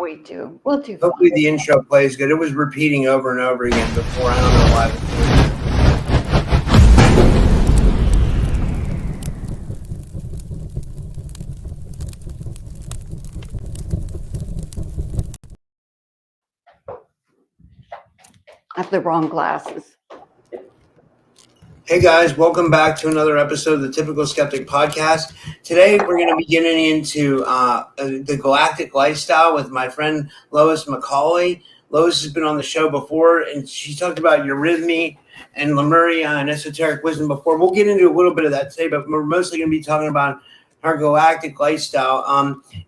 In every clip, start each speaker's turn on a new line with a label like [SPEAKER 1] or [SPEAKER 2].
[SPEAKER 1] we do. We'll do fine.
[SPEAKER 2] Hopefully the intro plays good. It was repeating over and over again before. I don't know why.
[SPEAKER 1] I have the wrong glasses.
[SPEAKER 2] Hey guys, welcome back to another episode of the Typical Skeptic podcast. Today we're going to be getting into the galactic lifestyle with my friend Lois Macaulay. Lois has been on the show before, and she talked about Eurythmy and Lemuria and esoteric wisdom before. We'll get into a little bit of that today, but we're mostly going to be talking about her galactic lifestyle.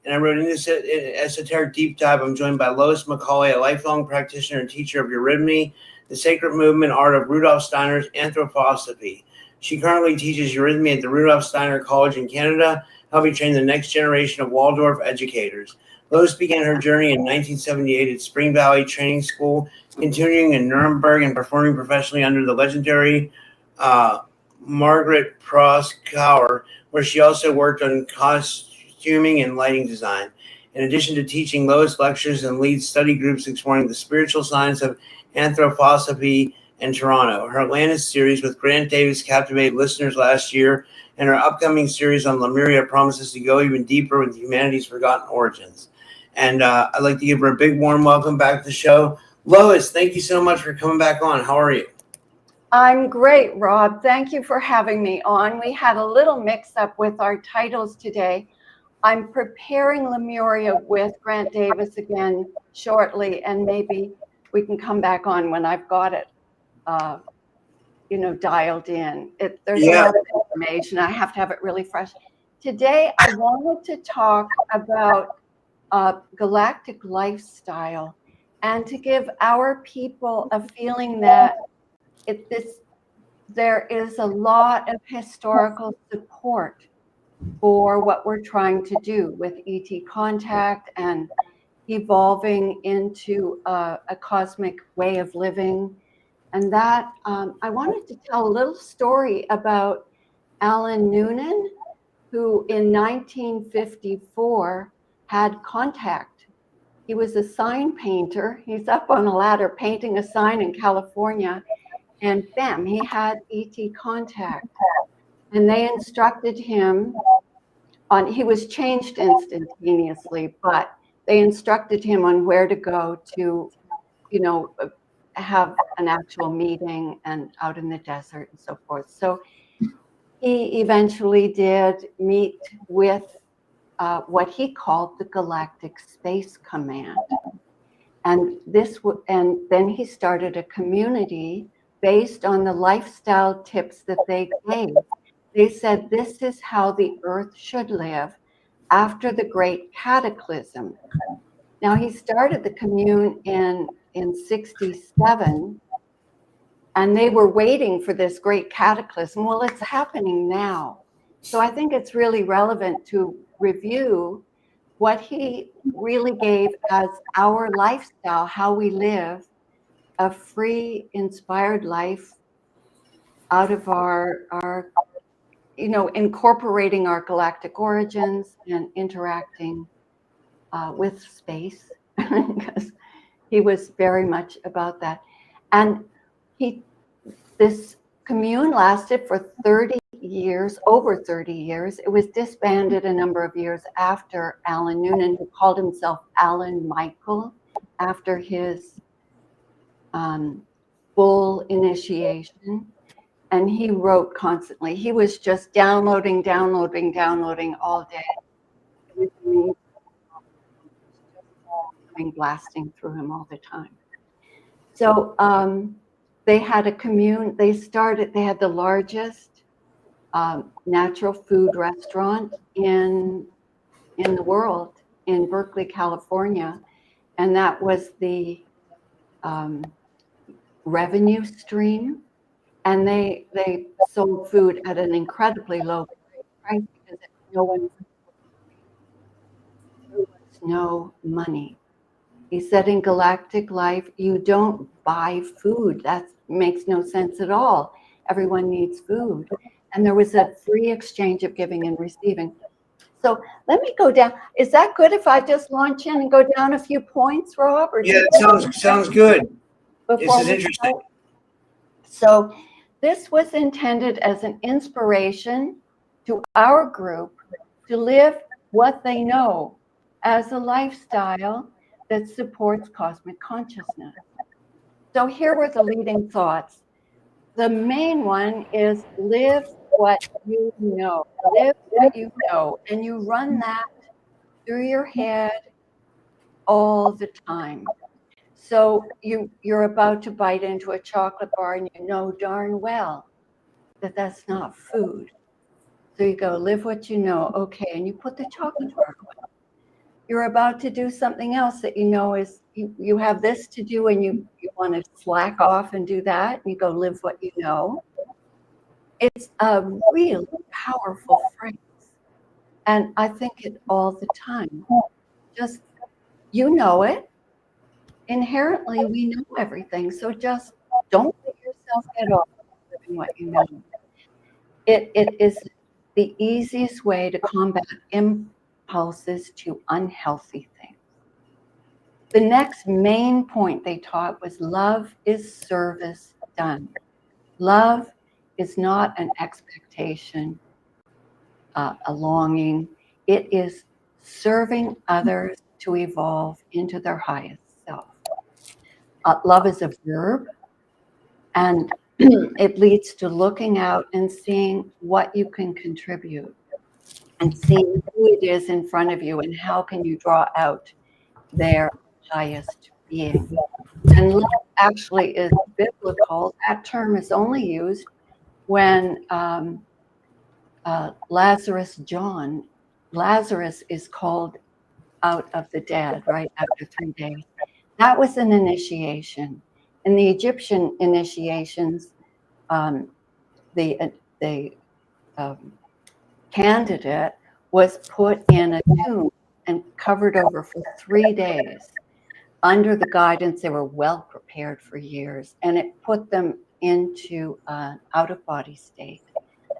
[SPEAKER 2] And I wrote in this esoteric deep dive. I'm joined by Lois Macaulay, a lifelong practitioner and teacher of Eurythmy, the sacred movement art of Rudolf Steiner's Anthroposophy. She currently teaches Eurythmy at the Rudolf Steiner College in Canada, helping train the next generation of Waldorf educators. Lois began her journey in 1978 at Spring Valley Training School, continuing in Nuremberg and performing professionally under the legendary Margarete Proskauer, where she also worked on costuming and lighting design. In addition to teaching, Lois lectures and leads study groups exploring the spiritual science of Anthroposophy in Toronto. Her Atlantis series with Grant Davis captivated listeners last year, and her upcoming series on Lemuria promises to go even deeper with humanity's forgotten origins. And I'd like to give her a big warm welcome back to the show. Lois, thank you so much for coming back on. How are you?
[SPEAKER 1] I'm great, Rob. Thank you for having me on. We had a little mix-up with our titles today. I'm preparing Lemuria with Grant Davis again shortly, and maybe we can come back on when I've got it, dialed in. There's a lot of information. I have to have it really fresh. Today, I wanted to talk about galactic lifestyle and to give our people a feeling that there is a lot of historical support for what we're trying to do with ET contact and evolving into a cosmic way of living. And that I wanted to tell a little story about Alan Noonan, who in 1954 had contact. He was a sign painter. He's up on a ladder painting a sign in California, and bam, he had ET contact. And they instructed him on, he was changed instantaneously, but they instructed him on where to go to, have an actual meeting and out in the desert and so forth. So he eventually did meet with what he called the Galactic Space Command. And then he started a community based on the lifestyle tips that they gave. They said, this is how the earth should live after the great cataclysm. Now, he started the commune in 67, and they were waiting for this great cataclysm. Well, it's happening now. So I think it's really relevant to review what he really gave as our lifestyle, how we live a free, inspired life out of our incorporating our galactic origins and interacting with space, because he was very much about that. And this commune lasted for 30 years, over 30 years. It was disbanded a number of years after Alan Noonan, who called himself Alan Michael, after his full initiation. And he wrote constantly. He was just downloading all day. Everything blasting through him all the time. So they had a commune. They had the largest natural food restaurant in the world in Berkeley, California. And that was the revenue stream. And they sold food at an incredibly low price because there was no money. He said, in galactic life, you don't buy food. That makes no sense at all. Everyone needs food. And there was a free exchange of giving and receiving. So let me go down. Is that good if I just launch in and go down a few points, Rob? Or
[SPEAKER 2] Yeah, it sounds good. This is interesting.
[SPEAKER 1] So this was intended as an inspiration to our group to live what they know as a lifestyle that supports cosmic consciousness. So here were the leading thoughts. The main one is live what you know. Live what you know. And you run that through your head all the time. So you're about to bite into a chocolate bar and you know darn well that that's not food. So you go, live what you know. Okay, and you put the chocolate bar away. You're about to do something else that you know is you have this to do and you want to slack off and do that. And you go, live what you know. It's a really powerful phrase. And I think it all the time. Just, you know it. Inherently, we know everything. So just don't let yourself get off living what you know. It is the easiest way to combat impulses to unhealthy things. The next main point they taught was love is service done. Love is not an expectation, a longing. It is serving others to evolve into their highest self. Love is a verb, and it leads to looking out and seeing what you can contribute and seeing who it is in front of you and how can you draw out their highest being. And love actually is biblical. That term is only used when Lazarus is called out of the dead, right, after 3 days. That was an initiation. In the Egyptian initiations, the candidate was put in a tomb and covered over for 3 days. Under the guidance, they were well prepared for years, and it put them into an out-of-body state.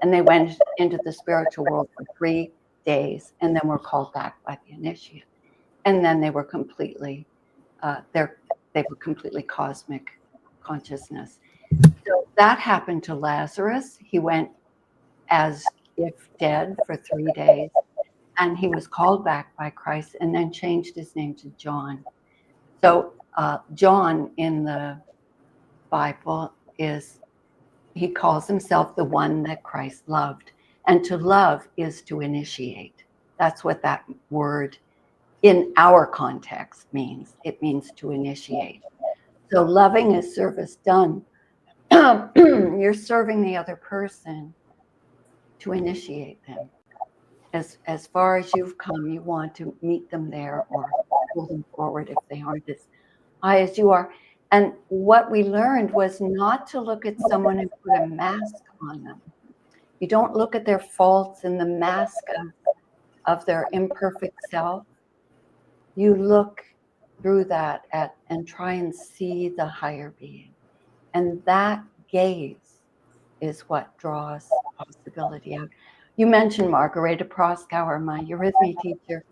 [SPEAKER 1] And they went into the spiritual world for 3 days, and then were called back by the initiate. And then they were completely, they were completely cosmic consciousness. So that happened to Lazarus. He went as if dead for 3 days, and he was called back by Christ, and then changed his name to John. So John in the Bible he calls himself the one that Christ loved. And to love is to initiate. That's what that word in our context means. It means to initiate. So loving is service done. You're serving the other person to initiate them. As far as you've come, you want to meet them there or pull them forward if they aren't as high as you are. And what we learned was not to look at someone and put a mask on them. You don't look at their faults and the mask of their imperfect self. You look through that and try and see the higher being. And that gaze is what draws possibility out. You mentioned Margarete Proskauer, my Eurythmy teacher.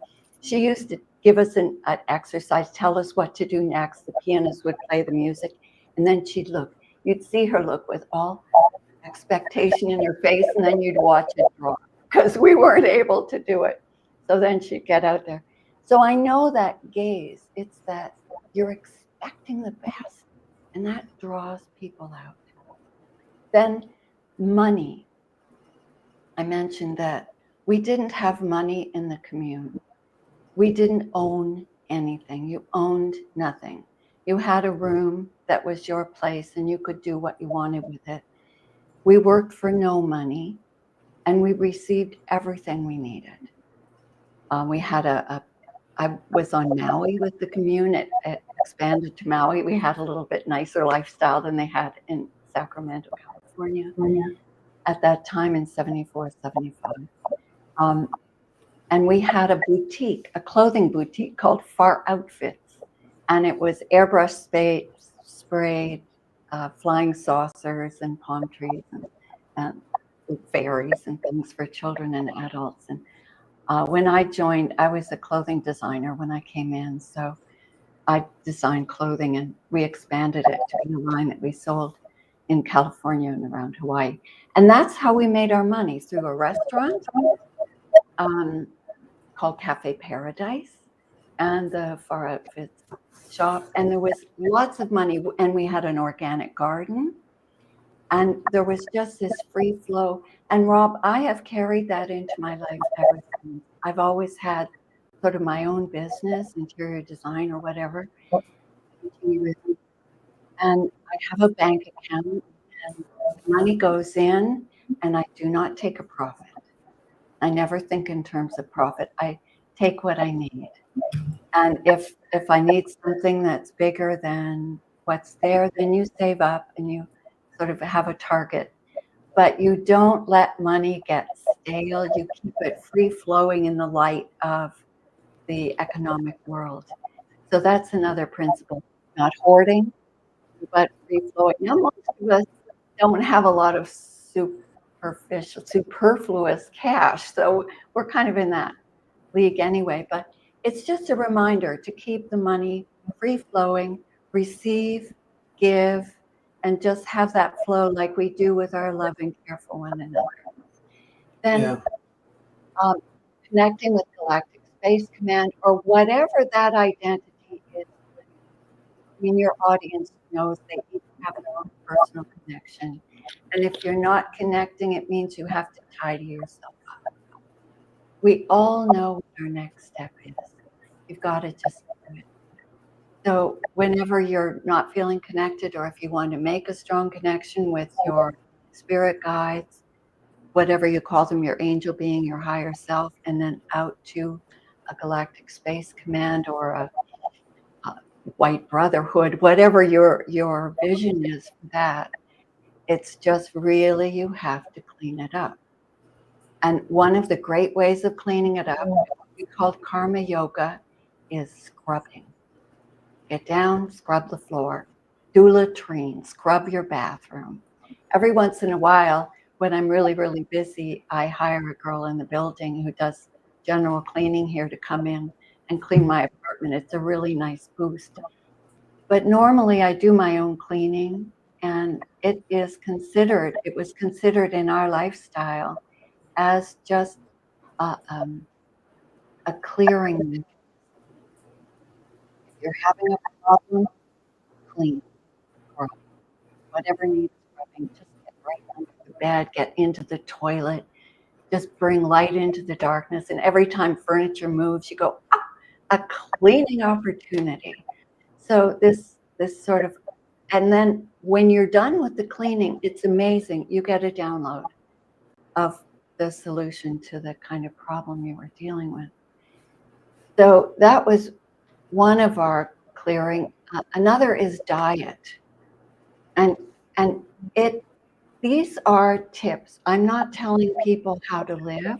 [SPEAKER 1] She used to give us an exercise, tell us what to do next. The pianist would play the music, and then she'd look. You'd see her look with all expectation in her face, and then you'd watch it drop because we weren't able to do it. So then she'd get out there. So I know that gaze, it's that you're expecting the best, and that draws people out. Then money. I mentioned that we didn't have money in the commune. We didn't own anything. You owned nothing. You had a room that was your place and you could do what you wanted with it. We worked for no money and we received everything we needed. We had I was on Maui with the commune. It expanded to Maui. We had a little bit nicer lifestyle than they had in Sacramento, California at that time in 74, 75. And we had a boutique, a clothing boutique called Far Outfits. And it was airbrush sprayed flying saucers and palm trees and fairies and things for children and adults. And When I joined, I was a clothing designer when I came in. So I designed clothing, and we expanded it to be a line that we sold in California and around Hawaii. And that's how we made our money, through a restaurant called Cafe Paradise, and the Far Outfits shop. And there was lots of money, and we had an organic garden. And there was just this free flow. And Rob, I have carried that into my life ever since. I've always had sort of my own business, interior design or whatever. And I have a bank account, and money goes in, and I do not take a profit. I never think in terms of profit. I take what I need. And if I need something that's bigger than what's there, then you save up and you sort of have a target. But you don't let money get stale. You keep it free flowing in the light of the economic world. So that's another principle. Not hoarding, but free flowing. Now, most of us don't have a lot of superfluous cash. So we're kind of in that league anyway. But it's just a reminder to keep the money free flowing, receive, give, and just have that flow like we do with our love and care for one another. Then connecting with Galactic Space Command, or whatever that identity is. I mean, your audience knows they each have their own personal connection. And if you're not connecting, it means you have to tidy yourself up. We all know what our next step is. You've got to just do it. So whenever you're not feeling connected, or if you want to make a strong connection with your spirit guides, whatever you call them, your angel being, your higher self, and then out to a Galactic Space Command or a White Brotherhood, whatever your vision is for that, it's just really, you have to clean it up. And one of the great ways of cleaning it up, what we call karma yoga, is scrubbing. Get down, scrub the floor, do latrine, scrub your bathroom. Every once in a while, when I'm really, really busy, I hire a girl in the building who does general cleaning here to come in and clean my apartment. It's a really nice boost. But normally I do my own cleaning, and it was considered in our lifestyle as just a clearing. If you're having a problem, clean, or whatever needs scrubbing, just get right under the bed, get into the toilet, just bring light into the darkness. And every time furniture moves, you go, a cleaning opportunity. So this sort of, and then when you're done with the cleaning, it's amazing. You get a download of the solution to the kind of problem you were dealing with. So that was one of our clearing. Another is diet. And these are tips. I'm not telling people how to live.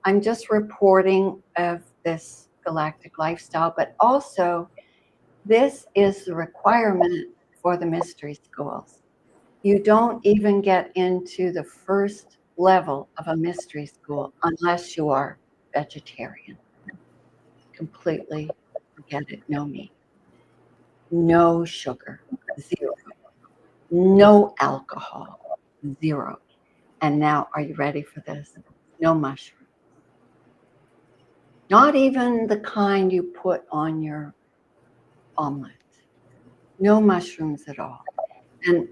[SPEAKER 1] I'm just reporting of this galactic lifestyle, but also this is the requirement for the mystery schools. You don't even get into the first level of a mystery school unless you are vegetarian. Completely forget it. No meat, no sugar, 0. No alcohol, 0. And now, are you ready for this? No mushrooms. Not even the kind you put on your omelet. No mushrooms at all. And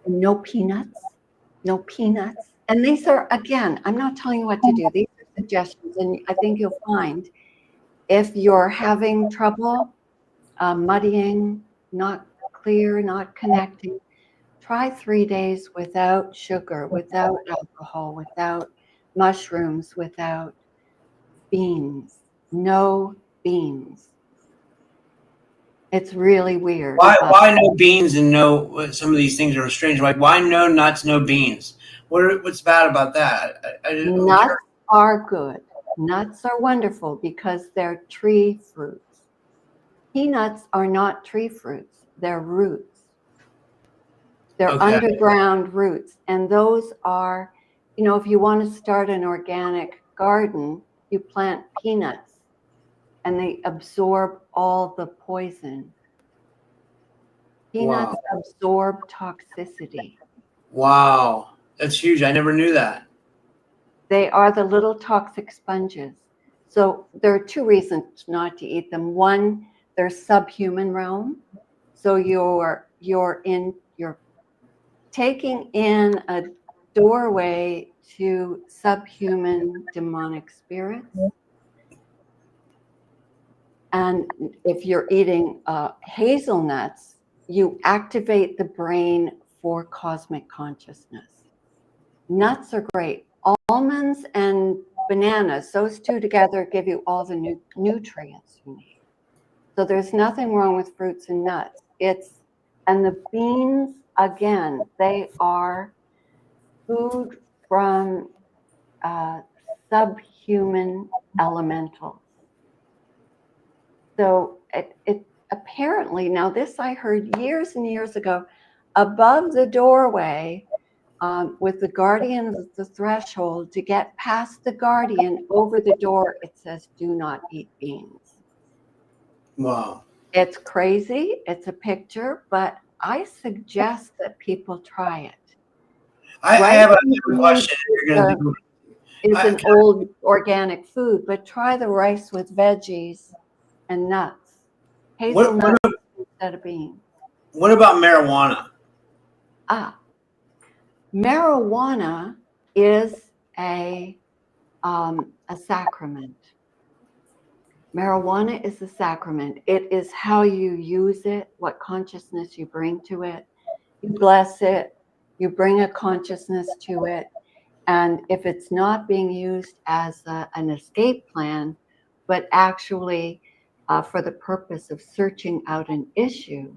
[SPEAKER 1] no peanuts. No peanuts. And these are, again, I'm not telling you what to do. These are suggestions. And I think you'll find if you're having trouble muddying, not clear, not connecting, try 3 days without sugar, without alcohol, without mushrooms, without beans. No beans. It's really weird.
[SPEAKER 2] Why no beans and no? Some of these things are strange. Like, why no nuts, no beans? What's bad about that?
[SPEAKER 1] Nuts are good. Nuts are wonderful because they're tree fruits. Peanuts are not tree fruits. They're roots. They're underground roots, and those are if you want to start an organic garden, you plant peanuts and they absorb all the poison. Peanuts absorb toxicity.
[SPEAKER 2] Wow. That's huge. I never knew that.
[SPEAKER 1] They are the little toxic sponges. So there are two reasons not to eat them. One, they're subhuman realm. So you're taking in a doorway to subhuman demonic spirits. And if you're eating hazelnuts, you activate the brain for cosmic consciousness. Nuts are great. Almonds and bananas, those two together give you all the nutrients you need. So there's nothing wrong with fruits and nuts. And the beans, again, they are food from subhuman elementals. So it apparently, now this I heard years and years ago, above the doorway, with the guardian of the threshold, to get past the guardian over the door, it says, "Do not eat beans."
[SPEAKER 2] Wow.
[SPEAKER 1] It's crazy. It's a picture, but I suggest that people try it.
[SPEAKER 2] I have a question.
[SPEAKER 1] It's an old organic food, but try the rice with veggies and nuts. Hazelnuts instead of beans.
[SPEAKER 2] What about marijuana?
[SPEAKER 1] Marijuana is a sacrament. Marijuana is a sacrament. It is how you use it, what consciousness you bring to it. You bless it, you bring a consciousness to it. And if it's not being used as an escape plan, but actually for the purpose of searching out an issue,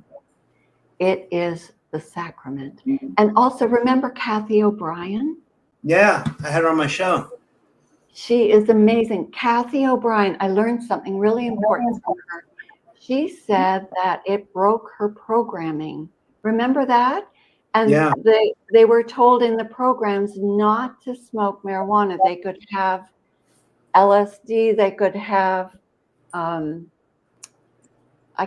[SPEAKER 1] it is the sacrament. And also remember Kathy O'Brien?
[SPEAKER 2] Yeah, I had her on my show.
[SPEAKER 1] She is amazing. Kathy O'Brien, I learned something really important from her. She said that it broke her programming. Remember that? And they were told in the programs not to smoke marijuana. They could have LSD, they could have, I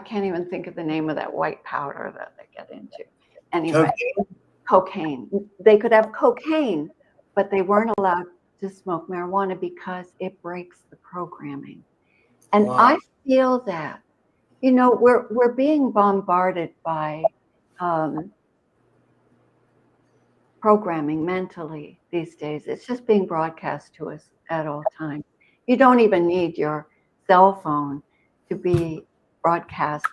[SPEAKER 1] can't even think of the name of that white powder that they get into. Anyway, cocaine. They could have cocaine, but they weren't allowed to smoke marijuana because it breaks the programming. And I feel that, we're being bombarded by programming mentally these days. It's just being broadcast to us at all times. You don't even need your cell phone to be broadcast,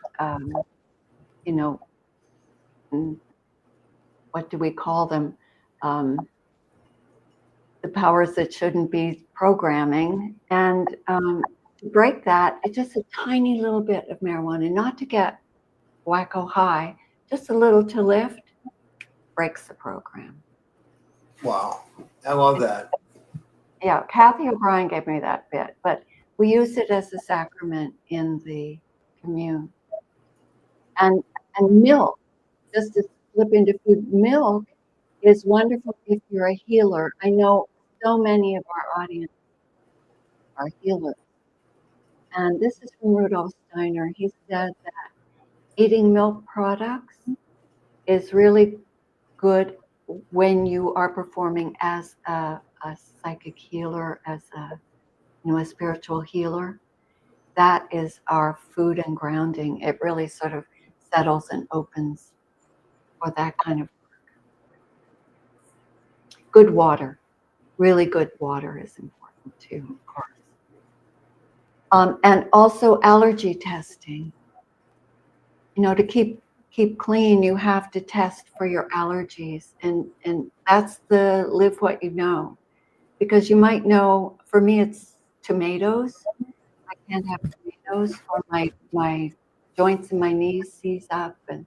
[SPEAKER 1] what do we call them? The powers that shouldn't be programming. And to break that, it's just a tiny little bit of marijuana, not to get wacko high, just a little to lift, breaks the program.
[SPEAKER 2] Wow, I love that.
[SPEAKER 1] Yeah, Kathy O'Brien gave me that bit, but we use it as a sacrament in the commune. And milk, just to slip into food, milk is wonderful if you're a healer. I know so many of our audience are healers. And this is from Rudolf Steiner. He said that eating milk products is really good when you are performing as a psychic healer, as a spiritual healer. That is our food and grounding. It really sort of settles and opens for that kind of work. Good water, really good water is important too, of course. And also allergy testing. To keep clean, you have to test for your allergies, and that's the live what you know, because you might know. For me, it's tomatoes. I can't have tomatoes, or my joints in my knees seize up and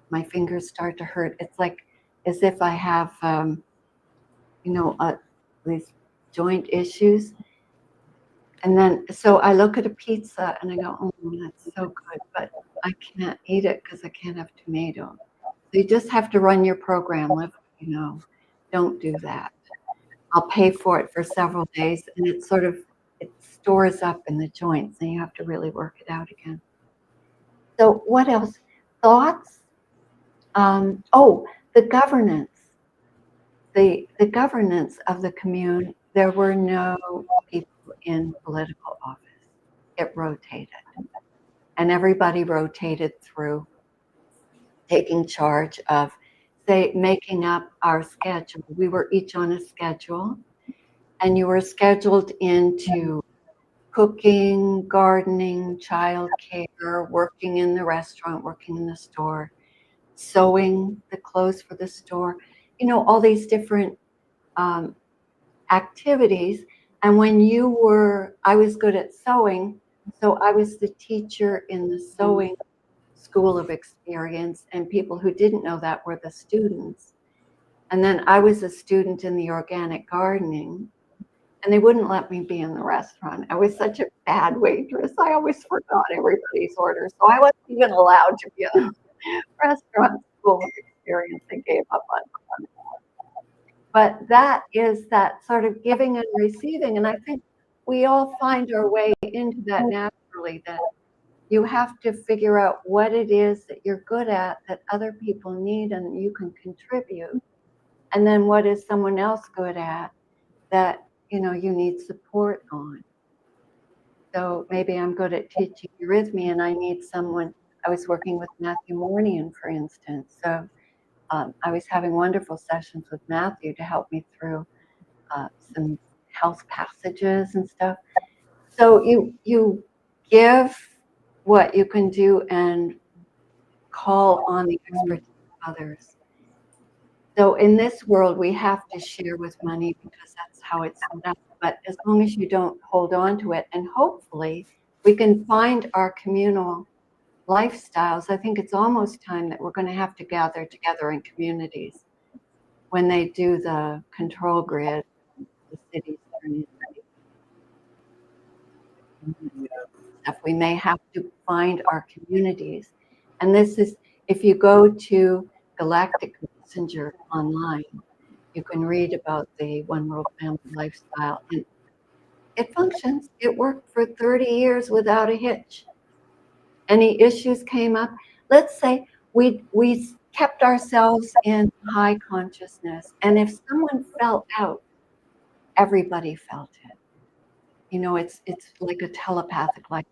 [SPEAKER 1] my fingers start to hurt. It's like as if I have these joint issues. And then, so I look at a pizza and I go, "Oh, that's so good," but I can't eat it because I can't have tomato. So you just have to run your program. Don't do that. I'll pay for it for several days, and it stores up in the joints, and you have to really work it out again. So what else? Thoughts? The governance. The governance of the commune, there were no people in political office. It rotated. And everybody rotated through taking charge of, say, making up our schedule. We were each on a schedule, and you were scheduled into cooking, gardening, childcare, working in the restaurant, working in the store, sewing the clothes for the store, all these different activities. And when I was good at sewing, so I was the teacher in the sewing school of experience, and people who didn't know that were the students. And then I was a student in the organic gardening, and they wouldn't let me be in the restaurant. I was such a bad waitress. I always forgot everybody's order. So I wasn't even allowed to be in the restaurant school of experience. I gave up on it. But that is that sort of giving and receiving. And I think we all find our way into that naturally, that you have to figure out what it is that you're good at that other people need and you can contribute. And then what is someone else good at that you need support on. So maybe I'm good at teaching Eurythmy and I need someone. I was working with Matthew Mornian, for instance. So I was having wonderful sessions with Matthew to help me through some health passages and stuff. So you give what you can do and call on the expertise of others. So in this world, we have to share with money because that's how it's set up. But as long as you don't hold on to it, and hopefully we can find our communal lifestyles. I think it's almost time that we're going to have to gather together in communities when they do the control grid, the cities turn into stuff. We may have to find our communities. And this is, if you go to Galactic Messenger online, you can read about the One World Family lifestyle. And it functions. It worked for 30 years without a hitch. Any issues came up, let's say we kept ourselves in high consciousness, and if someone fell out, everybody felt it. It's like a telepathic, like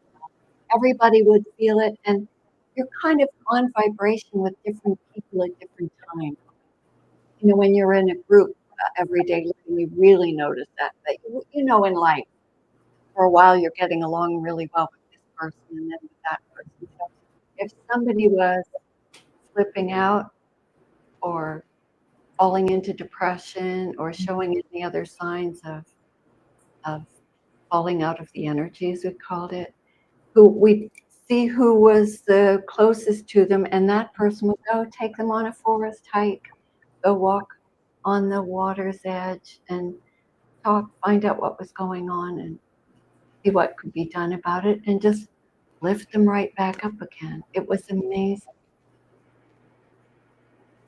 [SPEAKER 1] everybody would feel it, and you're kind of on vibration with different people at different times. When you're in a group every day, you really notice that in life, for a while you're getting along really well with this person and then with that person. So if somebody was flipping out or falling into depression or showing any other signs of falling out of the energies, we called it, we'd see who was the closest to them, and that person would go take them on a forest hike, go walk on the water's edge and find out what was going on and see what could be done about it, and just lift them right back up again. It was amazing.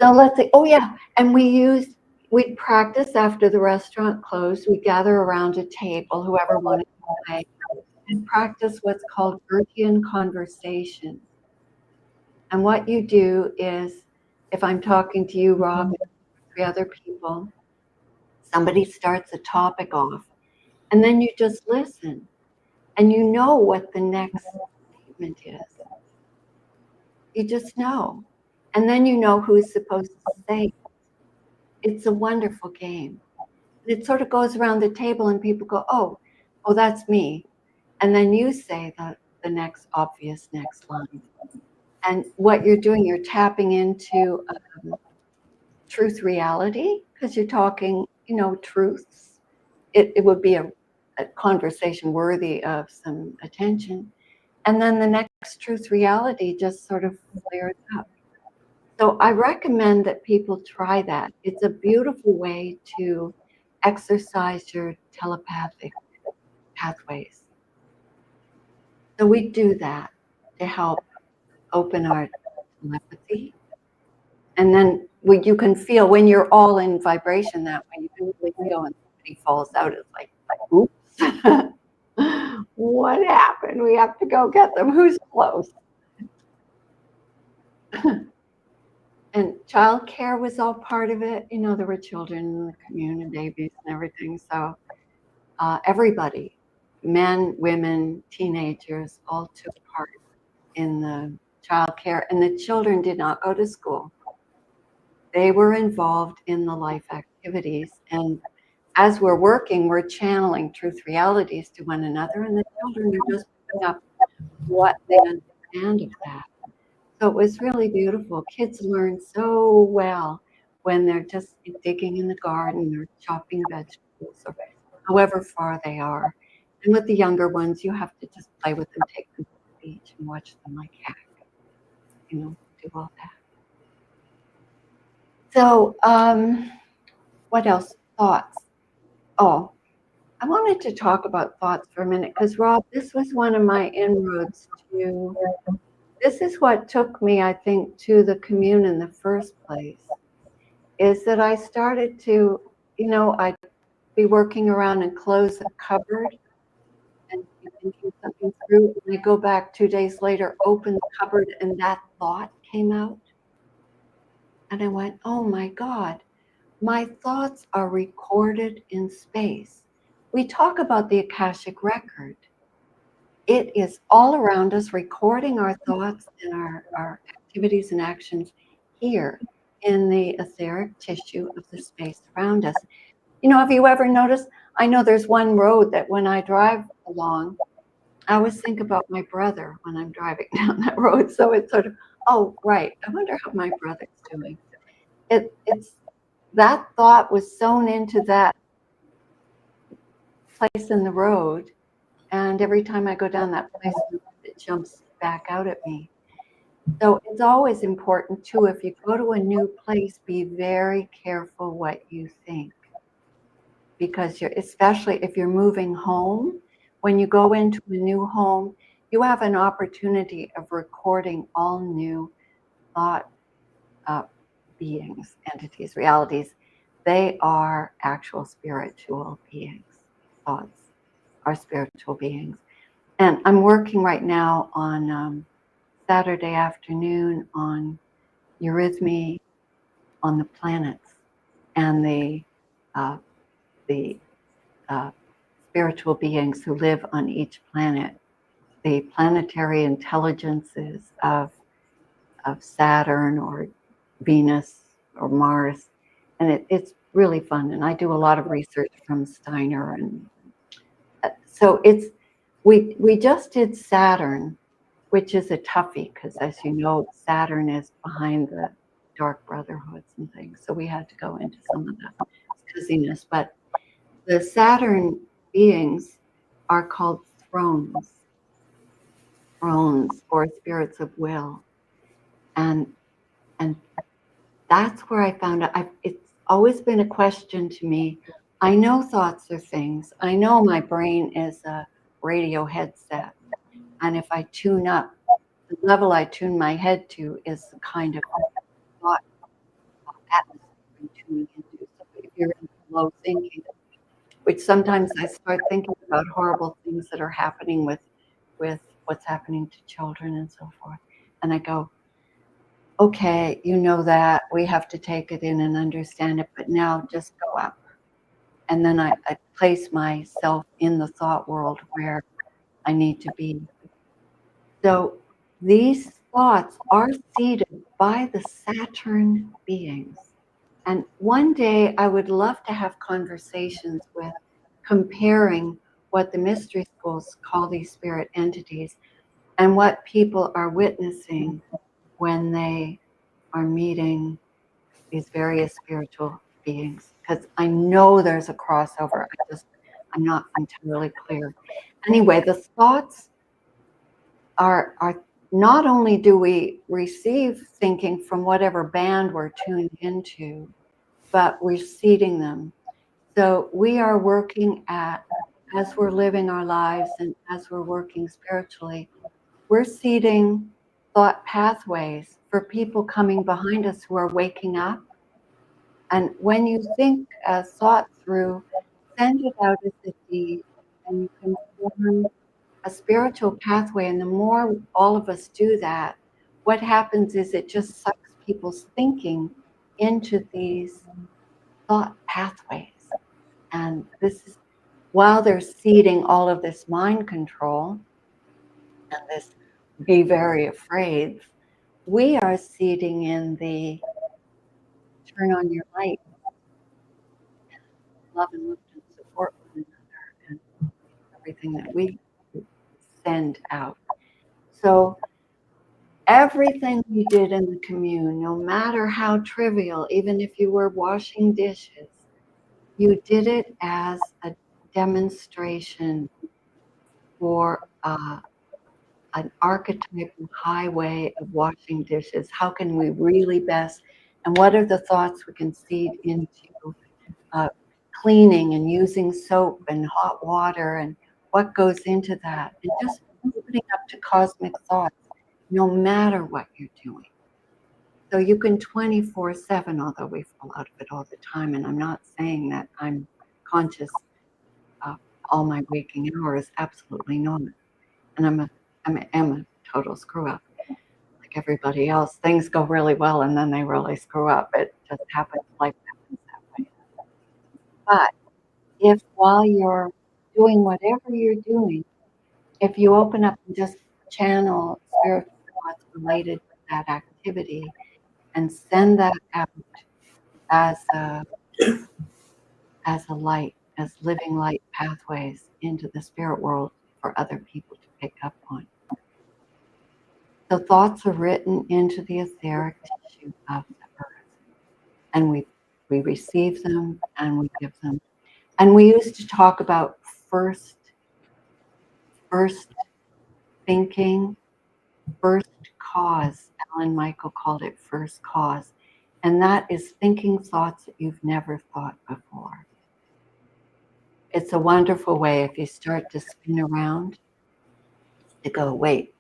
[SPEAKER 1] So let's say, and we'd practice after the restaurant closed. We'd gather around a table, whoever wanted to play, and practice what's called Urtian conversation. And what you do is, if I'm talking to you, Rob, and 3 other people, somebody starts a topic off, and then you just listen, and you know what the next statement is. You just know. And then you know who's supposed to say it. It's a wonderful game. It sort of goes around the table and people go, oh, that's me. And then you say the next obvious next line. And what you're doing, you're tapping into truth reality, because you're talking, truths. It would be a conversation worthy of some attention. And then the next truth reality just sort of flares up. So I recommend that people try that. It's a beautiful way to exercise your telepathic pathways. So we do that to help open our telepathy. And then you can feel when you're all in vibration that way, you can really feel when somebody he falls out. It's like oops. What happened? We have to go get them. Who's close? And childcare was all part of it. You know, there were children in the community, babies and everything. So everybody, men, women, teenagers, all took part in the childcare. And the children did not go to school. They were involved in the life activities. And as we're working, we're channeling truth realities to one another. And the children are just picking up what they understand of that. So it was really beautiful. Kids learn so well when they're just digging in the garden or chopping vegetables or however far they are. And with the younger ones, you have to just play with them, take them to the beach and watch them like heck, you know, do all that. So what else? Thoughts. Oh, I wanted to talk about thoughts for a minute because, Rob, this was one of my inroads to... This is what took me, I think, to the commune in the first place, is that I started to, you know, I'd be working around and close a cupboard and be thinking something through. And I go back 2 days later, open the cupboard, and that thought came out. And I went, oh my God, my thoughts are recorded in space. We talk about the akashic record. It is all around us, recording our thoughts and our activities and actions here in the etheric tissue of the space around us. You know, have you ever noticed? I know there's one road that when I drive along, I always think about my brother when I'm driving down that road. So it's sort of, oh, right, I wonder how my brother's doing. It's that thought was sewn into that place in the road. And every time I go down that place, it jumps back out at me. So it's always important, too, if you go to a new place, be very careful what you think. Because especially if you're moving home, when you go into a new home, you have an opportunity of recording all new thought beings, entities, realities. They are actual spiritual beings. Thoughts are spiritual beings. And I'm working right now on Saturday afternoon on Eurythmy, on the planets, and the spiritual beings who live on each planet, the planetary intelligences of Saturn or Venus or Mars. And it's really fun. And I do a lot of research from Steiner. And so we just did Saturn, which is a toughie because, as you know, Saturn is behind the dark brotherhoods and things. So we had to go into some of the fuzziness. But the Saturn beings are called thrones or spirits of will. And that's where I found out. It's always been a question to me. I know thoughts are things. I know my brain is a radio headset. And if I tune up, the level I tune my head to is the kind of thought atmosphere I'm tuning into. So if you're in low thinking, which sometimes I start thinking about horrible things that are happening with what's happening to children and so forth. And I go, okay, you know that, we have to take it in and understand it, but now just go up. And then I place myself in the thought world where I need to be. So these thoughts are seeded by the Saturn beings. And one day I would love to have conversations with comparing what the mystery schools call these spirit entities and what people are witnessing when they are meeting these various spiritual beings. Because I know there's a crossover. I'm not entirely clear. Anyway, the thoughts are not only do we receive thinking from whatever band we're tuned into, but we're seeding them. So we are working at, as we're living our lives and as we're working spiritually, we're seeding thought pathways for people coming behind us who are waking up. And when you think a thought through, send it out as a deed, and you can form a spiritual pathway. And the more all of us do that, what happens is it just sucks people's thinking into these thought pathways. And this is while they're seeding all of this mind control and this be very afraid, we are seeding in the turn on your light, love and lift and support one another, and everything that we send out. So everything we did in the commune, no matter how trivial, even if you were washing dishes, you did it as a demonstration for an archetypal high way of washing dishes. How can we really best, and what are the thoughts we can seed into cleaning and using soap and hot water, and what goes into that, and just putting up to cosmic thoughts, no matter what you're doing. So you can 24/7, although we fall out of it all the time, and I'm not saying that I'm conscious all my waking hours, absolutely not. And I'm a total screw up. Like everybody else, things go really well and then they really screw up. It just happens, life happens that way. But if while you're doing whatever you're doing, if you open up and just channel spiritual thoughts related to that activity and send that out as a light, as living light pathways into the spirit world for other people to pick up on. So thoughts are written into the etheric tissue of the earth, and we receive them and we give them. And we used to talk about first thinking, first cause. Alan Michael called it first cause. And that is thinking thoughts that you've never thought before. It's a wonderful way if you start to spin around to go, wait,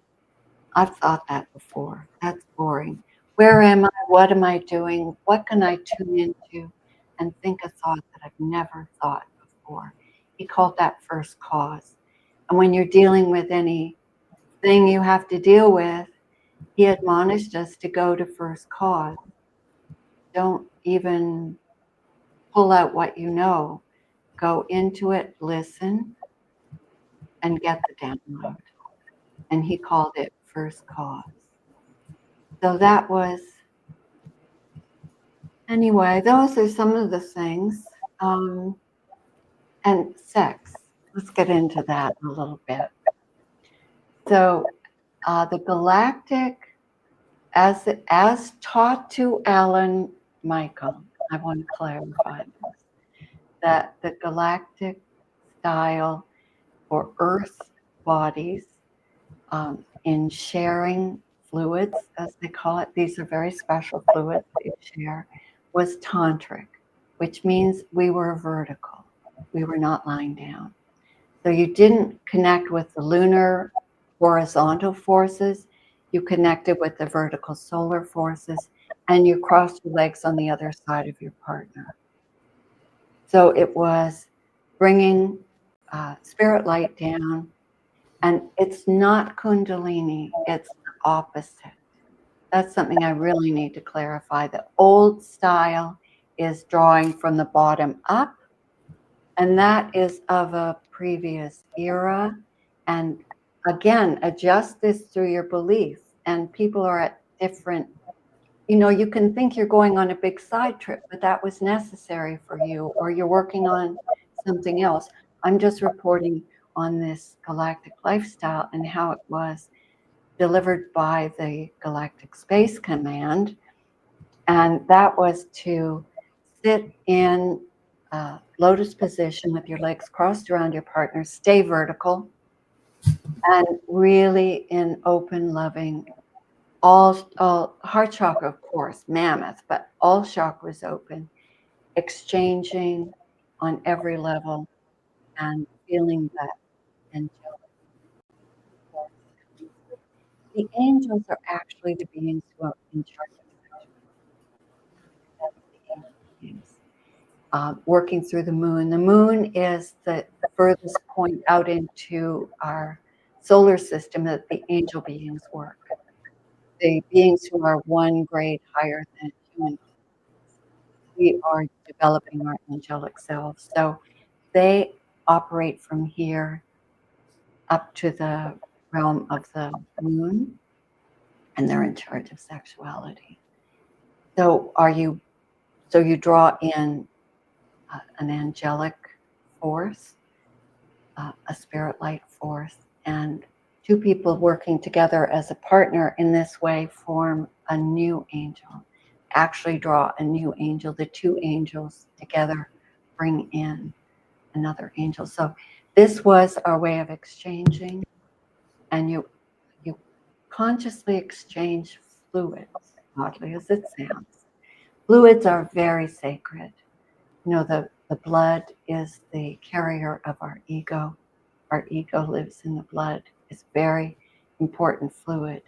[SPEAKER 1] I've thought that before. That's boring. Where am I? What am I doing? What can I tune into and think a thought that I've never thought before? He called that first cause. And when you're dealing with anything you have to deal with, he admonished us to go to first cause. Don't even pull out what you know. Go into it, listen, and get the download. And he called it first cause. So that was, anyway, those are some of the things. And sex. Let's get into that a little bit. So the galactic, as taught to Alan Michael, I want to clarify this, that the galactic style for Earth bodies in sharing fluids, as they call it, these are very special fluids that you share, was Tantric, which means we were vertical. We were not lying down. So you didn't connect with the lunar horizontal forces, you connected with the vertical solar forces, and you crossed your legs on the other side of your partner. So it was bringing spirit light down, and it's not Kundalini, it's the opposite. That's something I really need to clarify. The old style is drawing from the bottom up, and that is of a previous era. And again, adjust this through your belief. And people are at different, you can think you're going on a big side trip, but that was necessary for you, or you're working on something else. I'm just reporting on this galactic lifestyle and how it was delivered by the Galactic Space Command. And that was to sit in lotus position with your legs crossed around your partner, stay vertical, and really in open, loving, all heart chakra, of course, mammoth, but all chakras open, exchanging on every level and feeling that angelic force. The angels are actually the beings who are in charge of sexuality. That's the angel beings. working through the moon. The moon is the furthest point out into our solar system that the angel beings work. The beings who are one grade higher than human, we are developing our angelic selves. So they operate from here up to the realm of the moon, and they're in charge of sexuality. So you draw in an angelic force, a spirit light force, and two people working together as a partner in this way form a new angel. Actually draw a new angel. The two angels together bring in another angel. So this was our way of exchanging, and you consciously exchange fluids, oddly as it sounds. Fluids are very sacred. You know, the blood is the carrier of our ego. Our ego lives in the blood. It's very important fluid.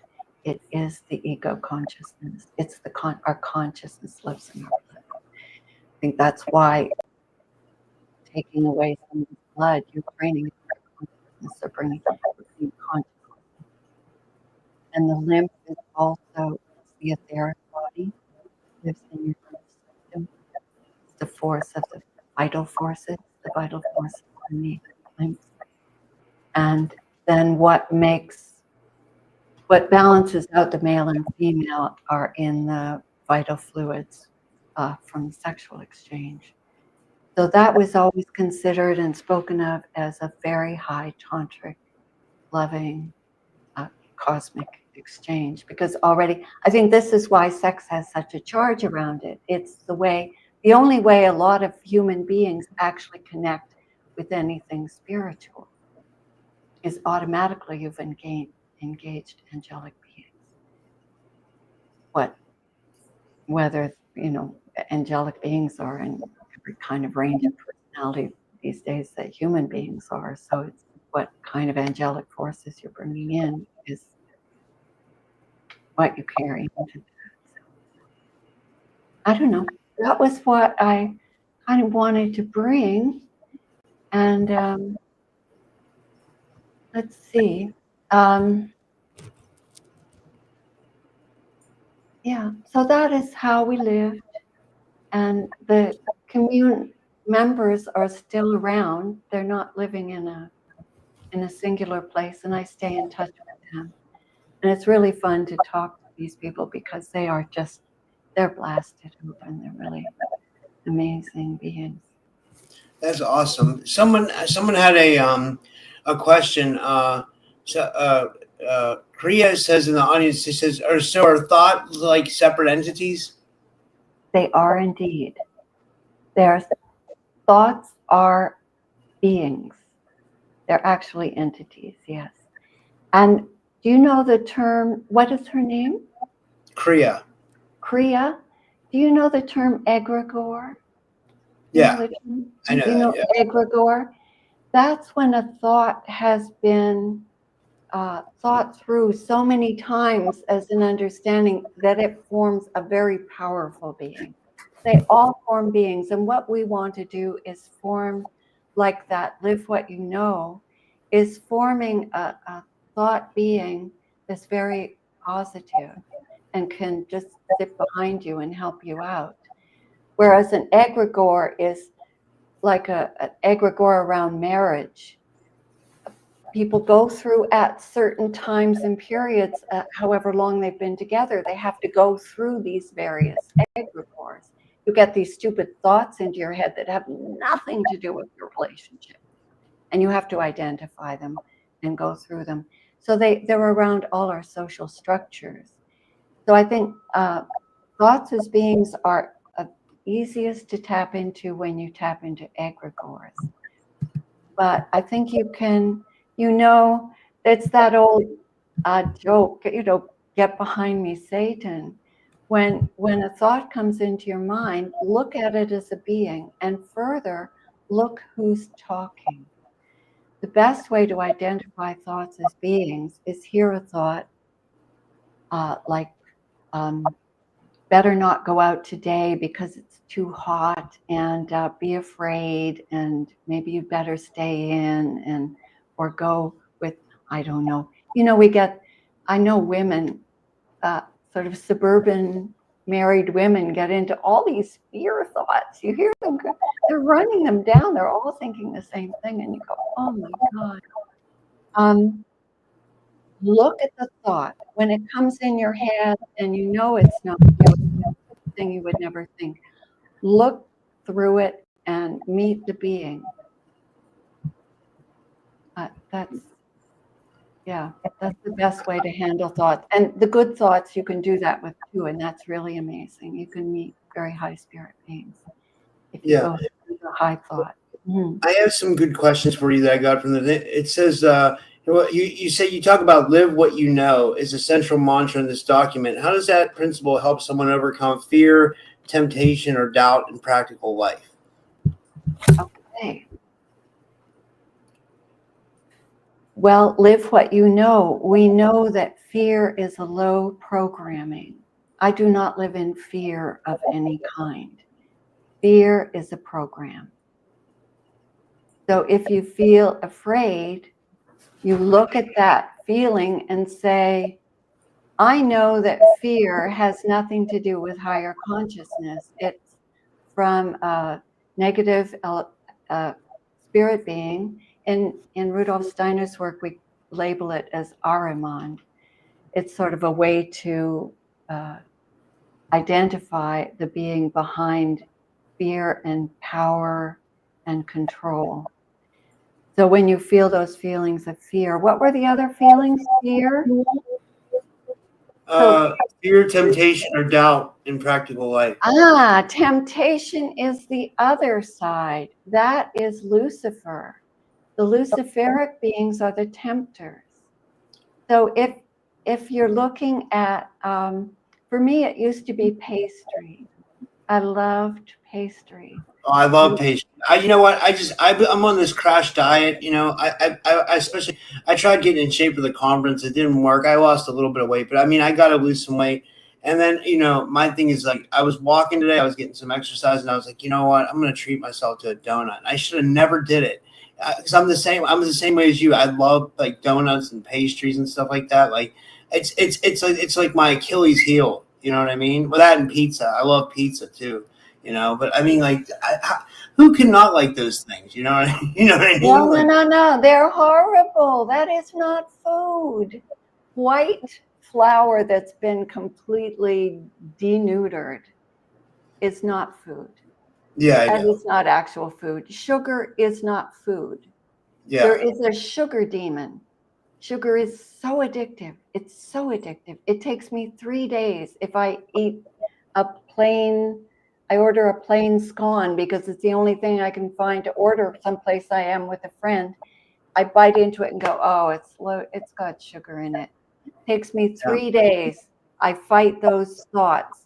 [SPEAKER 1] It is the ego consciousness. It's our consciousness lives in our blood. I think that's why taking away some of the blood, you're training consciousness or bringing consciousness. And the lymph is also the etheric body, lives in your system. It's the force of the vital forces in the lymph. And then what balances out the male and female are in the vital fluids from sexual exchange. So that was always considered and spoken of as a very high tantric, loving, cosmic exchange, because already, I think this is why sex has such a charge around it. It's the only way a lot of human beings actually connect with anything spiritual is automatically you've engaged angelic beings. Whether, angelic beings are in every kind of range of personality these days that human beings are. So it's what kind of angelic forces you're bringing in is what you carry into that. So, I don't know. That was what I kind of wanted to bring. And let's see. Yeah, so that is how we lived. And the commune members are still around. They're not living in a singular place, and I stay in touch with them. And it's really fun to talk to these people because they're blasted open. They're really amazing beings.
[SPEAKER 2] That's awesome. Someone had a question. Kriya says in the audience, she says, are thoughts like separate entities?
[SPEAKER 1] They are indeed. Their thoughts are beings. They're actually entities, yes. And do you know the term, what is her name?
[SPEAKER 2] Kriya.
[SPEAKER 1] Kriya. Do you know the term egregor?
[SPEAKER 2] Yeah, I know.
[SPEAKER 1] You know
[SPEAKER 2] yeah.
[SPEAKER 1] egregor? That's when a thought has been thought through so many times as an understanding that it forms a very powerful being. They all form beings, and what we want to do is form like that, live what you know, is forming a thought being that's very positive and can just sit behind you and help you out. Whereas an egregor is like an egregor around marriage. People go through at certain times and periods, however long they've been together, they have to go through these various egregores. You get these stupid thoughts into your head that have nothing to do with your relationship, and you have to identify them and go through them. So they're around all our social structures. So I think thoughts as beings are easiest to tap into when you tap into egregores. But I think you can, it's that old joke, get behind me, Satan. When a thought comes into your mind, look at it as a being, and further, look who's talking. The best way to identify thoughts as beings is hear a thought like, better not go out today because it's too hot, and be afraid, and maybe you better stay in, and or go with, I don't know. I know women, sort of suburban married women, get into all these fear thoughts. You hear them, they're running them down. They're all thinking the same thing, and you go, oh my God. Look at the thought when it comes in your head, and you know it's not you, thing you would never think. Look through it and meet the being. That's the best way to handle thoughts. And the good thoughts you can do that with too, and that's really amazing. You can meet very high spirit beings if you go through the high thought.
[SPEAKER 2] I have some good questions for you that I got from the. It says, you say you talk about live what you know is a central mantra in this document. How does that principle help someone overcome fear, temptation, or doubt in practical life?
[SPEAKER 1] Okay. Well, live what you know. We know that fear is a low programming. I do not live in fear of any kind. Fear is a program. So if you feel afraid, you look at that feeling and say, I know that fear has nothing to do with higher consciousness. It's from a negative spirit being. In Rudolf Steiner's work, we label it as Ahriman. It's sort of a way to identify the being behind fear and power and control. So when you feel those feelings of fear, what were the other feelings? Fear?
[SPEAKER 2] Fear, temptation, or doubt in practical life.
[SPEAKER 1] Temptation is the other side. That is Lucifer. The Luciferic beings are the tempters. So if you're looking at, for me, it used to be pastry. I loved pastry.
[SPEAKER 2] Oh, I love pastry. You know what? I'm on this crash diet. You know, I especially I tried getting in shape for the conference. It didn't work. I lost a little bit of weight, but I mean, I got to lose some weight. And then, my thing is like, I was walking today. I was getting some exercise, and I was like, you know what? I'm going to treat myself to a donut. I should have never did it because I'm the same way as you. I love like donuts and pastries and stuff like that. Like it's like my Achilles heel. You know what I mean? Well, that and pizza. I love pizza too. But I mean, like, who cannot like those things? You know what I mean?
[SPEAKER 1] No. They're horrible. That is not food. White flour that's been completely denatured is not food.
[SPEAKER 2] Yeah,
[SPEAKER 1] that is not actual food. Sugar is not food.
[SPEAKER 2] Yeah.
[SPEAKER 1] There is a sugar demon. Sugar is so addictive. It's so addictive. It takes me 3 days if I eat I order a plain scone because it's the only thing I can find to order someplace I am with a friend. I bite into it and go, oh, it's got sugar in it. It takes me 3 days. I fight those thoughts.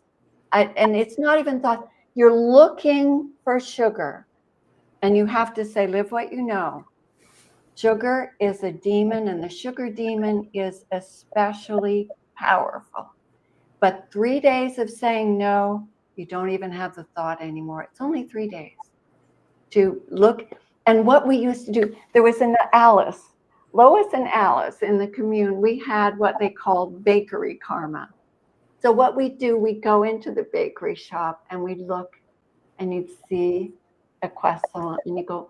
[SPEAKER 1] And it's not even thoughts. You're looking for sugar. And you have to say, live what you know. Sugar is a demon, and the sugar demon is especially powerful. But 3 days of saying no, you don't even have the thought anymore. It's only 3 days to look. And what we used to do, there was Lois and Alice in the commune, we had what they called bakery karma. So what we do, we go into the bakery shop and we look, and you'd see a croissant and you go,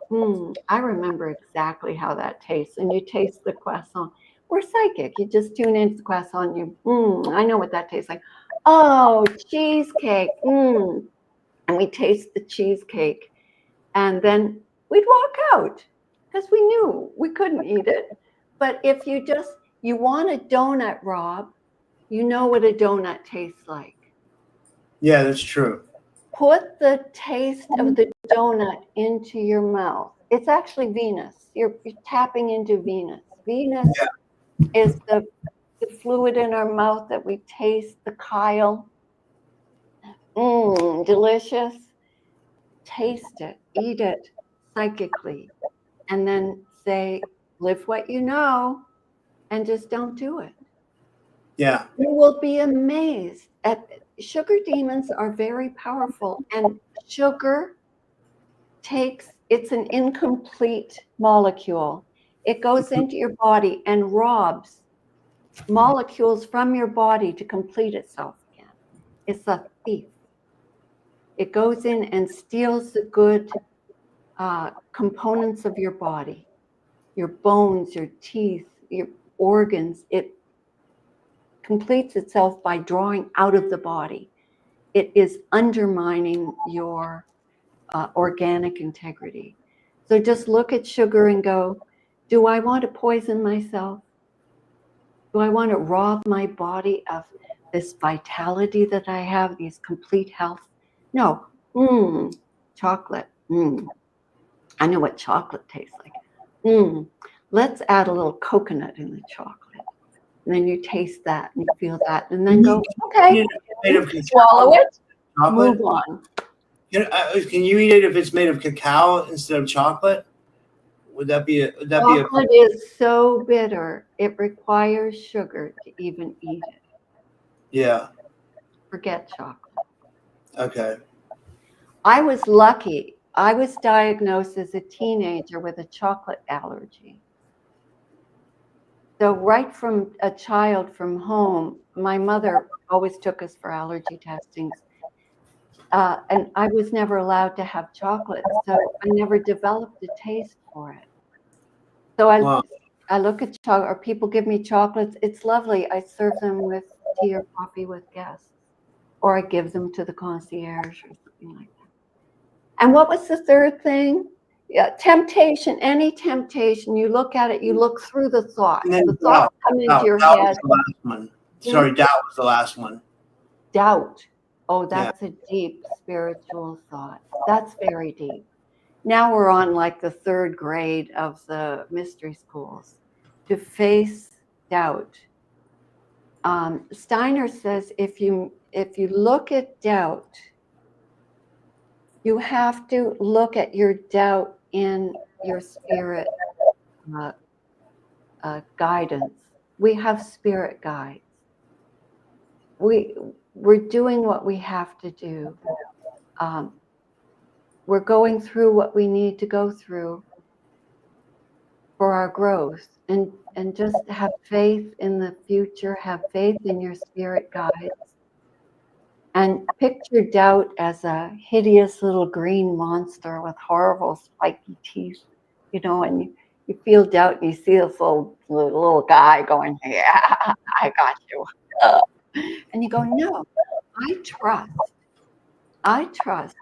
[SPEAKER 1] I remember exactly how that tastes. And you taste the croissant. We're psychic. You just tune into the croissant and I know what that tastes like. Oh, cheesecake. And we taste the cheesecake. And then we'd walk out because we knew we couldn't eat it. But if you want a donut, Rob, you know what a donut tastes like.
[SPEAKER 2] Yeah, that's true.
[SPEAKER 1] Put the taste of the donut into your mouth. It's actually Venus. You're tapping into Venus. Venus is the fluid in our mouth that we taste, the chyle. Delicious. Taste it, eat it psychically, and then say, live what you know, and just don't do it.
[SPEAKER 2] Yeah.
[SPEAKER 1] You will be amazed at sugar demons are very powerful, and sugar it's an incomplete molecule. It goes into your body and robs molecules from your body to complete itself again. It's a thief. It goes in and steals the good components of your body, your bones, your teeth, your organs. It completes itself by drawing out of the body. It is undermining your organic integrity. So just look at sugar and go, do I want to poison myself? Do I want to rob my body of this vitality that I have, these complete health? No. Chocolate. I know what chocolate tastes like. Let's add a little coconut in the chocolate. And then you taste that and you feel that. And then go, okay, swallow it, move on.
[SPEAKER 2] Can you eat it if it's made of cacao instead of chocolate?
[SPEAKER 1] Chocolate is so bitter, it requires sugar to even eat it.
[SPEAKER 2] Yeah.
[SPEAKER 1] Forget chocolate.
[SPEAKER 2] Okay.
[SPEAKER 1] I was lucky. I was diagnosed as a teenager with a chocolate allergy. So right from a child from home, my mother always took us for allergy testings. And I was never allowed to have chocolate, so I never developed a taste for it. So I look at chocolate, or people give me chocolates. It's lovely. I serve them with tea or coffee with guests, or I give them to the concierge or something like that. And what was the third thing? Yeah, temptation. Any temptation, you look at it, you look through the thoughts. The thoughts come into your head.
[SPEAKER 2] Was the last one. Sorry, doubt was the last one.
[SPEAKER 1] Doubt. Oh, that's a deep spiritual thought. That's very deep. Now we're on like the third grade of the mystery schools. To face doubt. Steiner says if you look at doubt, you have to look at your doubt in your spirit guidance. We have spirit guides. We're doing what we have to do. We're going through what we need to go through for our growth, and just have faith in the future, have faith in your spirit guides, and picture doubt as a hideous little green monster with horrible spiky teeth, and you feel doubt and you see this little guy going, yeah, I got you. And you go, no, I trust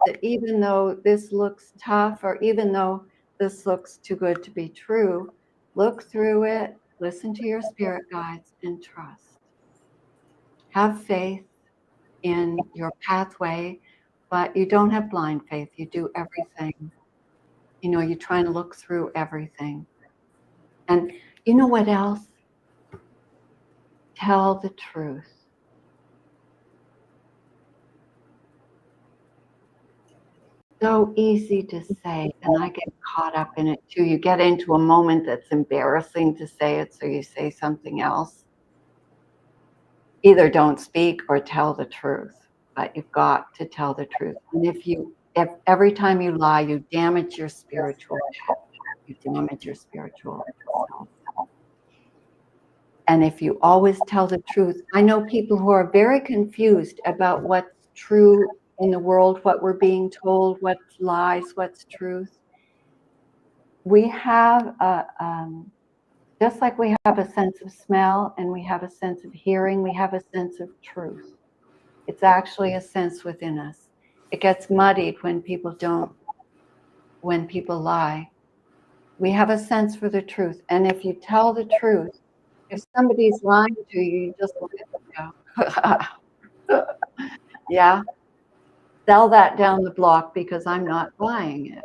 [SPEAKER 1] that even though this looks tough, or even though this looks too good to be true, look through it, listen to your spirit guides, and trust. Have faith in your pathway, but you don't have blind faith. You do everything. You're trying to look through everything. And you know what else? Tell the truth. So easy to say, and I get caught up in it too. You get into a moment that's embarrassing to say it, so you say something else. Either don't speak or tell the truth, but you've got to tell the truth. And if every time you lie, you damage your spiritual health, you damage your spiritual self. And if you always tell the truth, I know people who are very confused about what's true in the world, what we're being told, what's lies, what's truth. We have just like we have a sense of smell and we have a sense of hearing, we have a sense of truth. It's actually a sense within us. It gets muddied when people lie. We have a sense for the truth. And if you tell the truth, if somebody's lying to you, you just look at them. Yeah. Sell that down the block because I'm not buying it.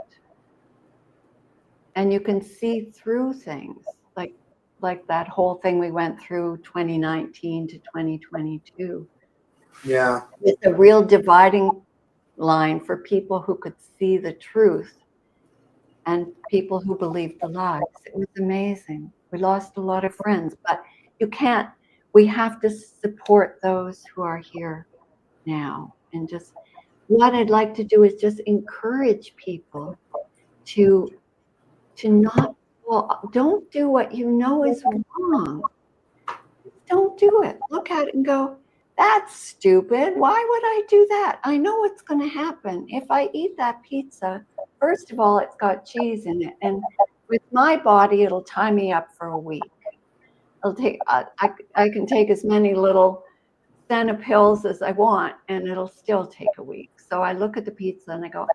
[SPEAKER 1] And you can see through things like that whole thing we went through 2019 to 2022.
[SPEAKER 2] Yeah.
[SPEAKER 1] It's a real dividing line for people who could see the truth and people who believed the lies. It was amazing. We lost a lot of friends, but we have to support those who are here now. And just what I'd like to do is just encourage people to not, well, don't do what you know is wrong. Don't do it. Look at it and go, that's stupid. Why would I do that? I know what's going to happen. If I eat that pizza, first of all, it's got cheese in it. And with my body, it'll tie me up for a week. It'll take, I can take as many little Senna pills as I want, and it'll still take a week. So I look at the pizza and I go,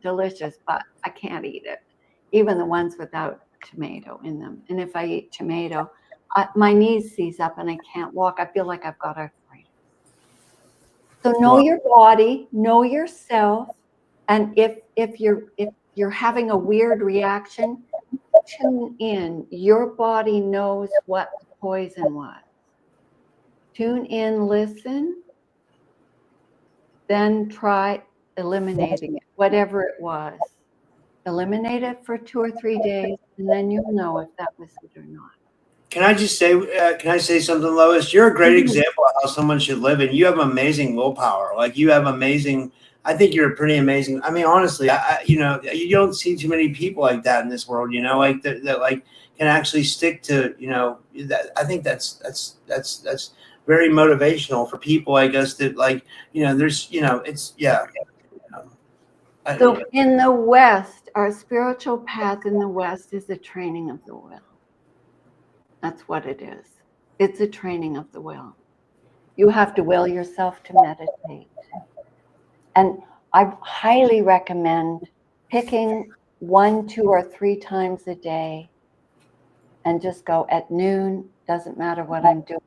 [SPEAKER 1] delicious, but I can't eat it. Even the ones without tomato in them. And if I eat tomato, my knees seize up and I can't walk. I feel like I've got arthritis. So know your body, know yourself, and if you're having a weird reaction, tune in. Your body knows what the poison was. Tune in, listen, then try eliminating it, whatever it was. Eliminate it for 2 or 3 days, and then you'll know if that was it or not.
[SPEAKER 2] Can I just say, something, Lois? You're a great example of how someone should live, and you have amazing willpower. Like, you have amazing. I think you're pretty amazing. I mean, honestly, you don't see too many people like that in this world. Like that like can actually stick to. That I think that's very motivational for people. I guess that there's it's yeah.
[SPEAKER 1] So in the West, our spiritual path in the West is the training of the will. That's what it is. It's a training of the will. You have to will yourself to meditate. And I highly recommend picking 1, 2, or 3 times a day and just go at noon. Doesn't matter what I'm doing.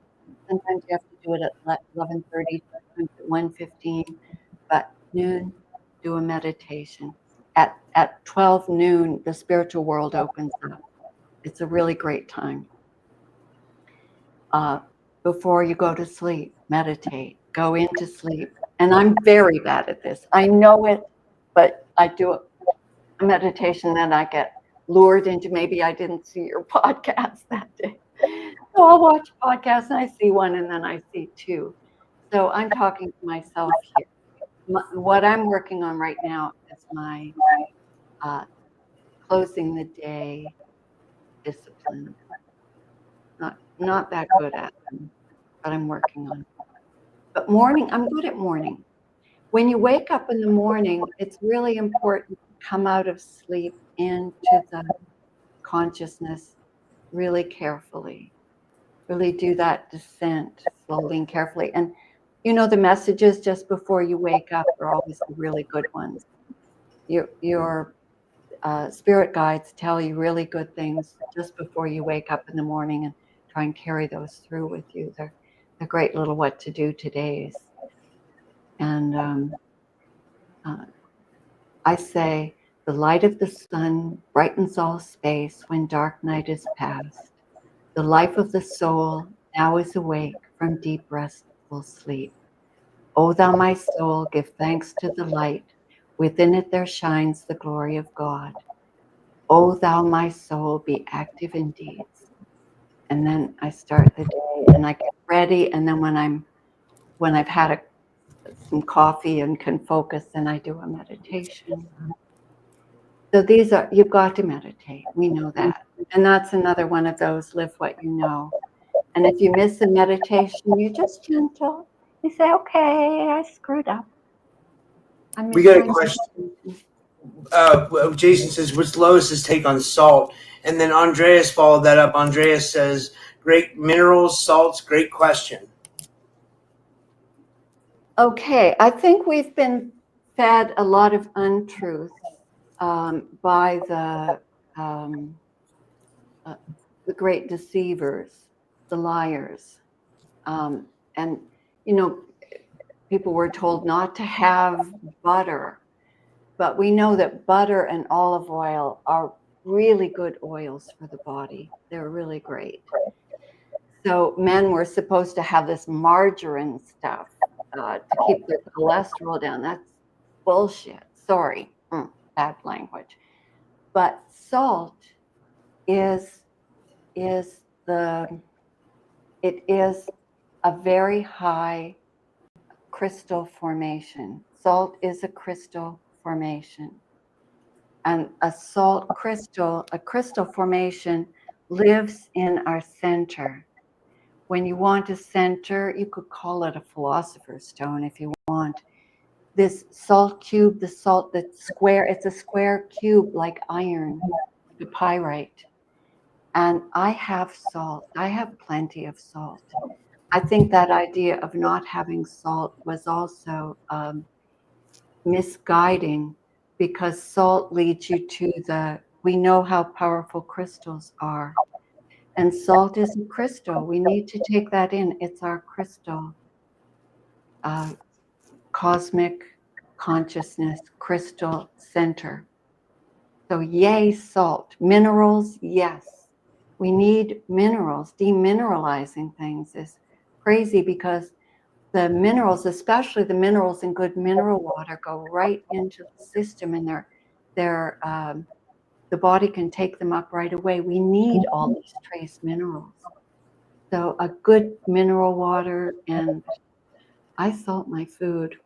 [SPEAKER 1] Sometimes you have to do it at 11:30, sometimes at 1:15, but noon, do a meditation. At 12 noon, the spiritual world opens up. It's a really great time. Before you go to sleep, meditate, go into sleep. And I'm very bad at this. I know it, but I do a meditation, then I get lured into, maybe I didn't see your podcast that day. So I'll watch a podcast and I see one and then I see 2. So I'm talking to myself here. What I'm working on right now is my closing the day discipline. Not that good at them, but I'm working on it. But morning, I'm good at morning. When you wake up in the morning, it's really important to come out of sleep into the consciousness really carefully. Really do that descent slowly and carefully. And the messages just before you wake up are always the really good ones. Your spirit guides tell you really good things just before you wake up in the morning, and try and carry those through with you. They're great little what to do todays. And I say, the light of the sun brightens all space when dark night is past. The life of the soul now is awake from deep restful sleep. O thou my soul, give thanks to the light. Within it there shines the glory of God. O thou my soul, be active in deeds. And then I start the day and I get ready. And then when I've had some coffee and can focus, then I do a meditation. So you've got to meditate. We know that. And that's another one of those, live what you know. And if you miss a meditation, you're just gentle. You say, okay, I screwed up.
[SPEAKER 2] We got a question. Jason says, what's Lois's take on salt? And then Andreas followed that up. Andreas says, great minerals, salts, great question.
[SPEAKER 1] Okay, I think we've been fed a lot of untruth by the great deceivers, the liars. And, people were told not to have butter, but we know that butter and olive oil are really good oils for the body. They're really great. So men were supposed to have this margarine stuff to keep their cholesterol down. That's bullshit. Sorry, bad language. But salt is a very high crystal formation. Salt is a crystal formation. And a crystal formation lives in our center. When you want a center, you could call it a philosopher's stone if you want. This salt cube, the salt that's square, it's a square cube like iron, the pyrite. And I have salt. I have plenty of salt. I think that idea of not having salt was also misguiding, because salt leads you to we know how powerful crystals are. And salt is a crystal. We need to take that in. It's our crystal, cosmic consciousness, crystal center. So yay, salt. Minerals, yes. We need minerals. Demineralizing things is crazy, because the minerals, especially the minerals in good mineral water, go right into the system, and the body can take them up right away. We need all these trace minerals. So a good mineral water, and I salt my food.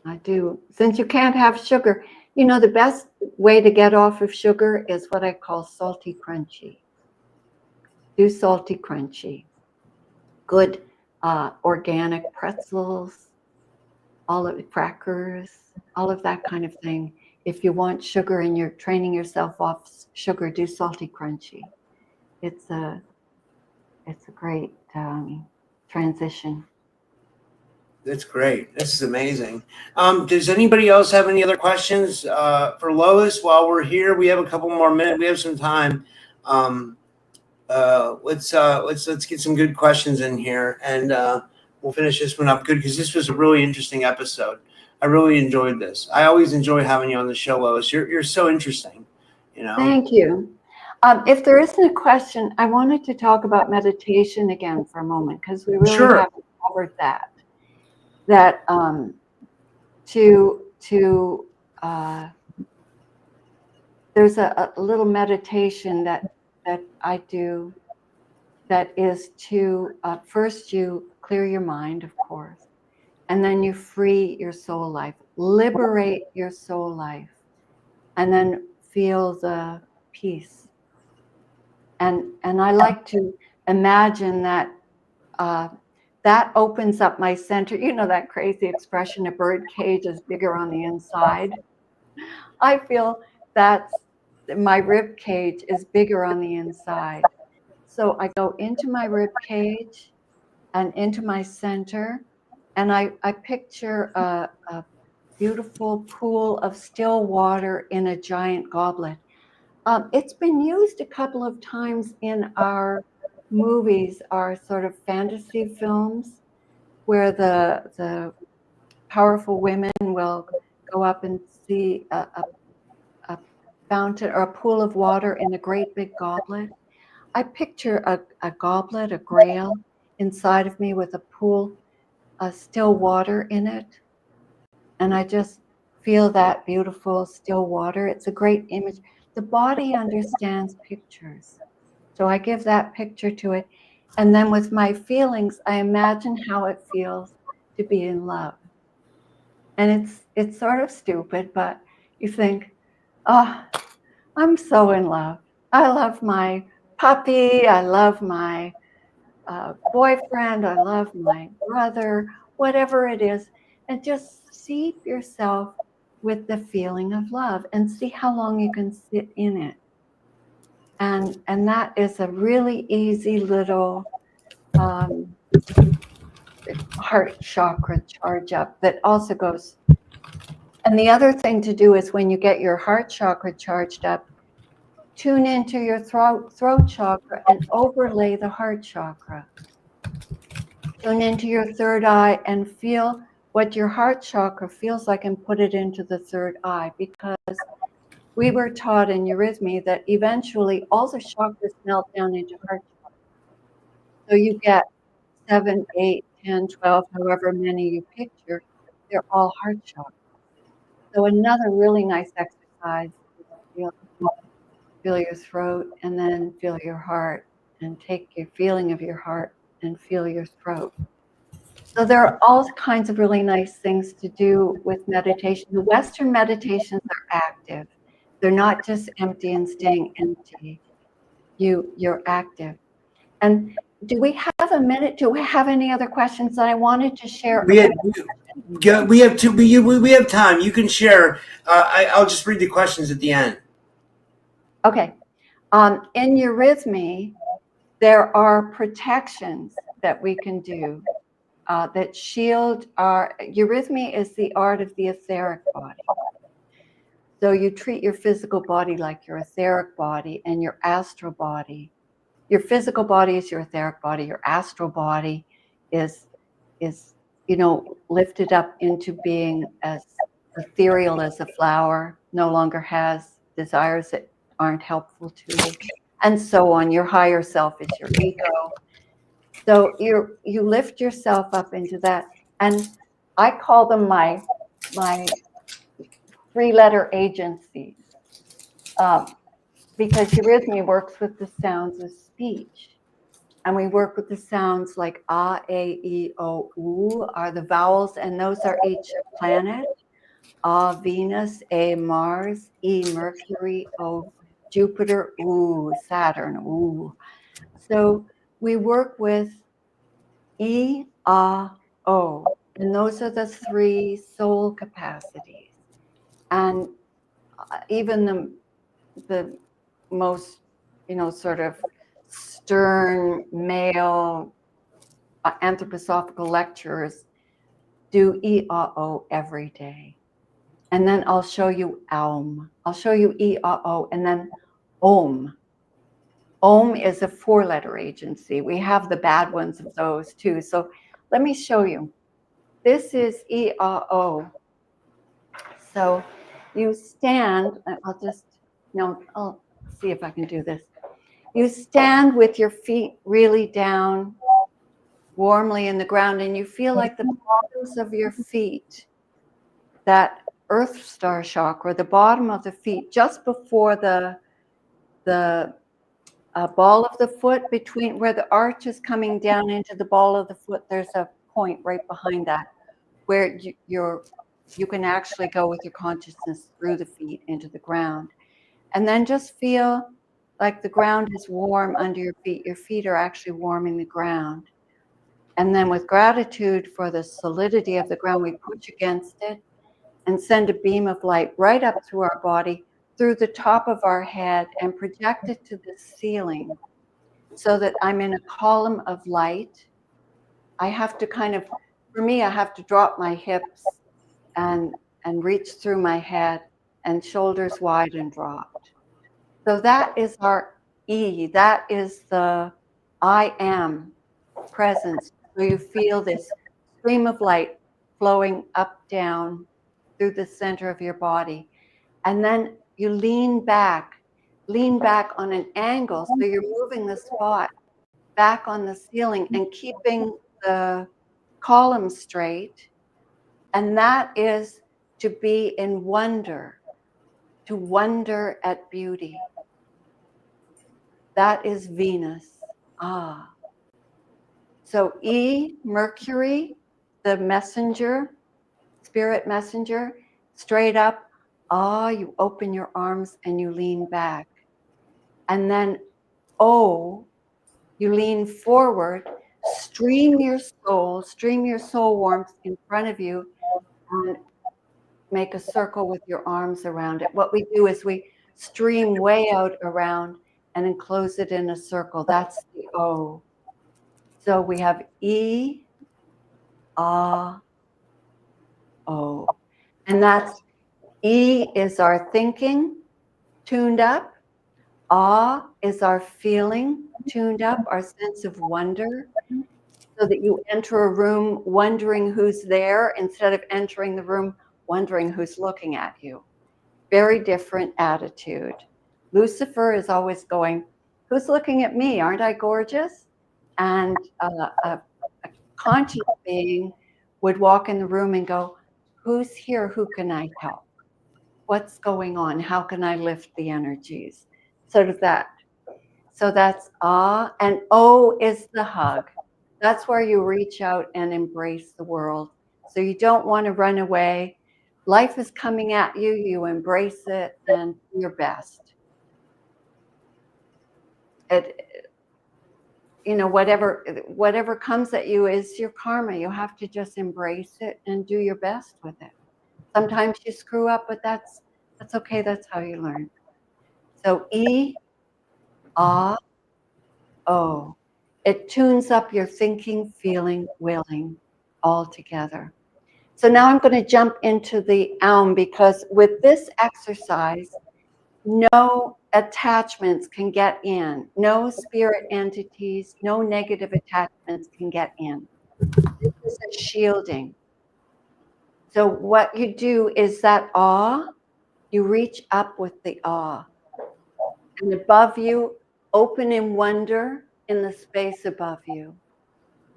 [SPEAKER 1] I do. Since you can't have sugar, the best way to get off of sugar is what I call salty crunchy. Do salty crunchy. Good organic pretzels, all of the crackers, all of that kind of thing. If you want sugar and you're training yourself off sugar, do salty crunchy. It's a great transition.
[SPEAKER 2] That's great. This is amazing. Does anybody else have any other questions for Lois while we're here? We have a couple more minutes. We have some time. Let's get some good questions in here, and we'll finish this one up good, because this was a really interesting episode. I really enjoyed this. I always enjoy having you on the show, Lois. You're so interesting.
[SPEAKER 1] Thank you. If there isn't a question, I wanted to talk about meditation again for a moment, because we really haven't covered that. There's a little meditation that I do, that is to first you clear your mind, of course, and then you free your soul life, liberate your soul life, and then feel the peace. And I like to imagine that that opens up my center. That crazy expression, a bird cage is bigger on the inside. I feel that my rib cage is bigger on the inside. So I go into my rib cage and into my center, and I picture a beautiful pool of still water in a giant goblet. It's been used a couple of times in our movies, our sort of fantasy films, where the powerful women will go up and see a fountain or a pool of water in a great big goblet. I picture a goblet, a grail inside of me with a pool of still water in it. And I just feel that beautiful still water. It's a great image. The body understands pictures. So I give that picture to it. And then with my feelings, I imagine how it feels to be in love. And it's sort of stupid, but you think, oh, I'm so in love. I love my puppy. I love my boyfriend. I love my brother, whatever it is. And just seat yourself with the feeling of love and see how long you can sit in it. And that is a really easy little heart chakra charge up that also goes. And the other thing to do is, when you get your heart chakra charged up, tune into your throat chakra and overlay the heart chakra. Tune into your third eye and feel what your heart chakra feels like, and put it into the third eye, because we were taught in Eurythmy that eventually all the chakras melt down into heart chakra. So you get 7, 8, 10, 12, however many you picture, they're all heart chakras. So another really nice exercise is feel your throat, and then feel your heart, and take your feeling of your heart and feel your throat. So there are all kinds of really nice things to do with meditation. The Western meditations are active. They're not just empty and staying empty. You're active. And do we have a minute? Do we have any other questions that I wanted to share?
[SPEAKER 2] We have two. We have time. You can share. I'll just read the questions at the end.
[SPEAKER 1] Okay. In Eurythmy, there are protections that we can do that shield our. Eurythmy is the art of the etheric body. So you treat your physical body like your etheric body and your astral body. Your physical body is your etheric body. Your astral body is lifted up into being as ethereal as a flower, no longer has desires that aren't helpful to you, and so on. Your higher self is your ego. So you lift yourself up into that, and I call them my 3-letter agencies, because Eurythmy works with the sounds of speech. And we work with the sounds like A, E, O, U are the vowels, and those are each a planet. A, Venus, A, Mars, E, Mercury, O, Jupiter, U, Saturn, U. So we work with E, A, O, and those are the 3 soul capacities. And even the most, sort of stern male anthroposophical lecturers do E-A-O every day. And then I'll show you Aum. I'll show you E-A-O and then Om. Om is a 4-letter agency. We have the bad ones of those too. So let me show you. This is E-A-O. So you stand, I'll see if I can do this. You stand with your feet really down warmly in the ground, and you feel like the bottoms of your feet, that earth star chakra, the bottom of the feet, just before the ball of the foot, between where the arch is coming down into the ball of the foot, there's a point right behind that where you can actually go with your consciousness through the feet into the ground. And then just feel like the ground is warm under your feet. Your feet are actually warming the ground. And then with gratitude for the solidity of the ground, we push against it and send a beam of light right up through our body, through the top of our head, and project it to the ceiling so that I'm in a column of light. I have to for me, I have to drop my hips and reach through my head, and shoulders wide and dropped. So that is our E. That is the I am presence. So you feel this stream of light flowing up, down through the center of your body. And then you lean back on an angle. So you're moving the spot back on the ceiling and keeping the column straight. And that is to be in wonder, to wonder at beauty. That is Venus. So E, Mercury, the messenger, spirit messenger, straight up. You open your arms and you lean back. And then O, you lean forward, stream your soul warmth in front of you, and make a circle with your arms around it. What we do is we stream way out around and enclose it in a circle. That's the O. So we have E, A, O. And that's E is our thinking tuned up. A is our feeling tuned up, our sense of wonder, so that you enter a room wondering who's there instead of entering the room wondering who's looking at you. Very different attitude. Lucifer is always going, who's looking at me? Aren't I gorgeous? And a conscious being would walk in the room and go, who's here? Who can I help? What's going on? How can I lift the energies? So does that. So that's and O is the hug. That's where you reach out and embrace the world. So you don't want to run away. Life is coming at you. You embrace it and do your best. Whatever comes at you is your karma. You have to just embrace it and do your best with it. Sometimes you screw up, but that's okay. That's how you learn. So E, A, O. It tunes up your thinking, feeling, willing all together. So now I'm going to jump into the Aum, because with this exercise, no attachments can get in. No spirit entities, no negative attachments can get in. This is a shielding. So what you do is that awe, you reach up with the awe. And above you, open in wonder in the space above you.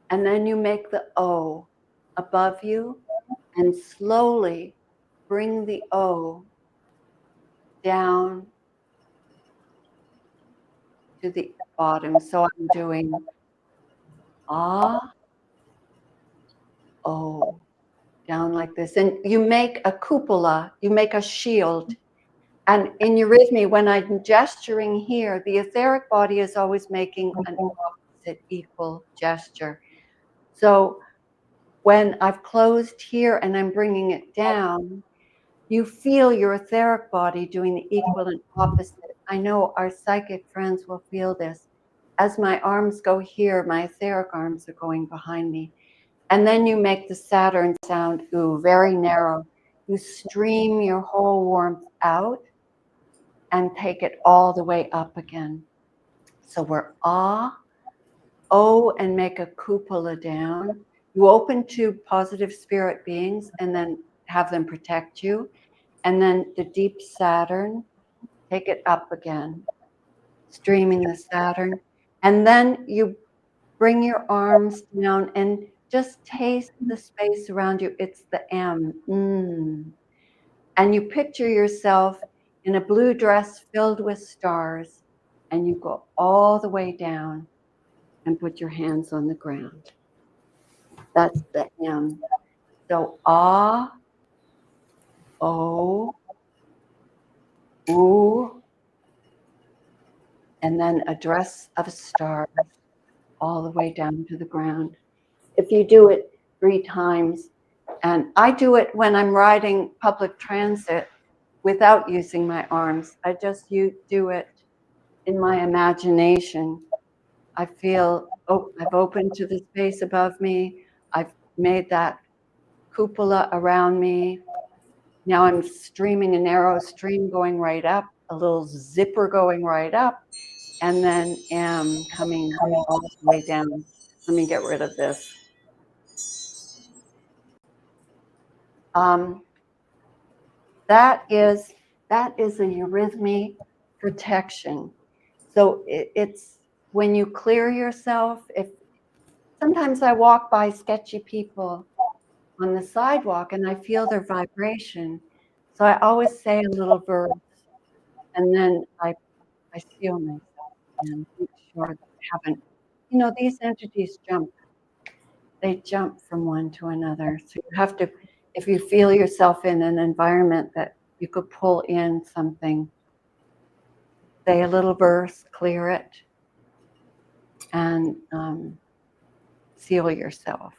[SPEAKER 1] And then you make the O above you and slowly bring the O down to the bottom. So I'm doing Ah, O, down like this. And you make a cupola, you make a shield. And in Eurythmy, when I'm gesturing here, the etheric body is always making an opposite equal gesture. So when I've closed here and I'm bringing it down, you feel your etheric body doing the equal and opposite. I know our psychic friends will feel this. As my arms go here, my etheric arms are going behind me. And then you make the Saturn sound, ooh, very narrow. You stream your whole warmth out and take it all the way up again. So we're Ah, O, and make a cupola down. You open to positive spirit beings and then have them protect you. And then the deep Saturn, take it up again, streaming the Saturn. And then you bring your arms down and just taste the space around you. It's the M. And you picture yourself in a blue dress filled with stars, and you go all the way down and put your hands on the ground. That's the M. So Ah, O, U, and then a dress of stars all the way down to the ground. If you do it 3 times, and I do it when I'm riding public transit without using my arms. I just do it in my imagination. I feel, oh, I've opened to the space above me. I've made that cupola around me. Now I'm streaming a narrow stream going right up, a little zipper going right up, and then M coming all the way down. Let me get rid of this. That is a Eurythmy protection. So it's when you clear yourself. If sometimes I walk by sketchy people on the sidewalk and I feel their vibration, so I always say a little verse, and then I seal myself and make sure that I haven't. These entities jump. They jump from one to another. So you have to, if you feel yourself in an environment that you could pull in something, say a little verse, clear it, and seal yourself.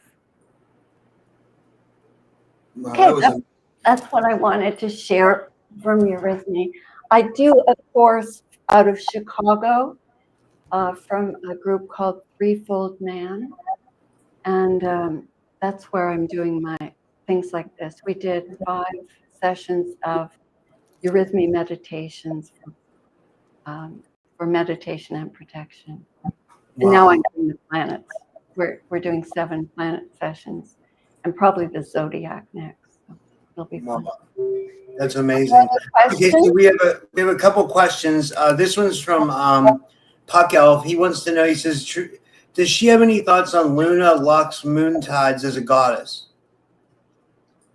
[SPEAKER 2] Wow,
[SPEAKER 1] Okay, that's what I wanted to share from Eurythmy. I do a course out of Chicago from a group called Threefold Man, and that's where I'm doing my things like this. We did 5 sessions of Eurythmy meditations for meditation and protection.
[SPEAKER 2] Wow.
[SPEAKER 1] And now I'm doing the planets. We're doing 7 planet sessions, and probably the zodiac next. So it'll be fun.
[SPEAKER 2] Wow. That's amazing. Okay, so we have a couple questions. This one's from Puck Elf. He wants to know. He says, "Does she have any thoughts on Luna, Lux, moon tides as a goddess?"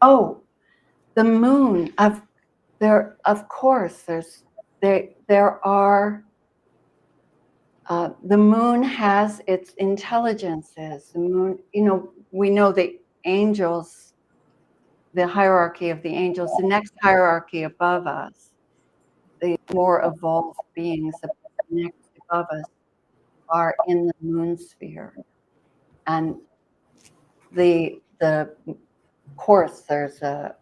[SPEAKER 1] Oh, the moon. Of course, there are The moon has its intelligences. The moon, we know the angels, the hierarchy of the angels, the next hierarchy above us, the more evolved beings next above us are in the moon sphere. And of course, there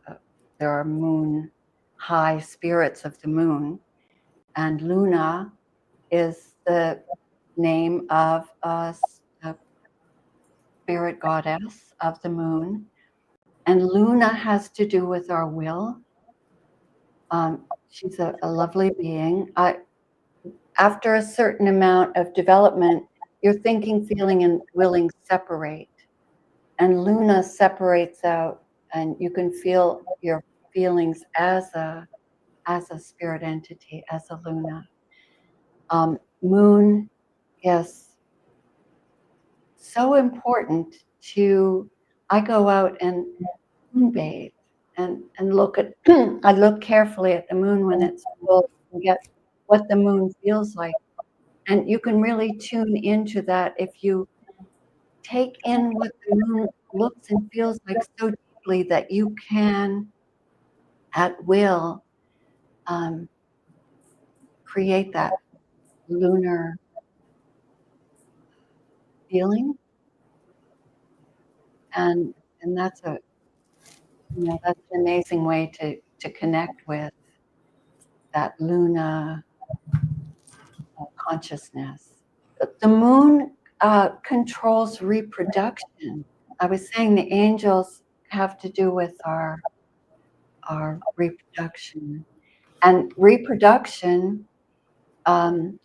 [SPEAKER 1] are moon high spirits of the moon, and Luna is the name of a spirit goddess of the moon, and Luna has to do with our will. She's a lovely being. After a certain amount of development, your thinking, feeling, and willing separate, and Luna separates out, and you can feel your feelings as a spirit entity, as a Luna. Moon, yes, so important to. I go out and moonbathe and look at. I look carefully at the moon when it's full and get what the moon feels like, and you can really tune into that if you take in what the moon looks and feels like so deeply that you can, at will, create that lunar feeling, and that's that's an amazing way to connect with that Luna consciousness. The moon controls reproduction. I was saying the angels have to do with our reproduction, and reproduction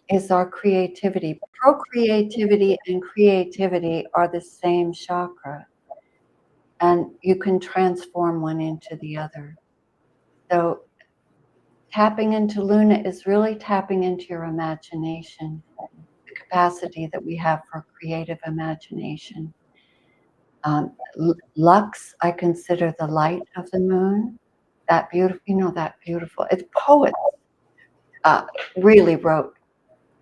[SPEAKER 1] is our creativity. Procreativity and creativity are the same chakra, and you can transform one into the other. So tapping into Luna is really tapping into your imagination, the capacity that we have for creative imagination. Lux, I consider the light of the moon. That beautiful. It's poets really wrote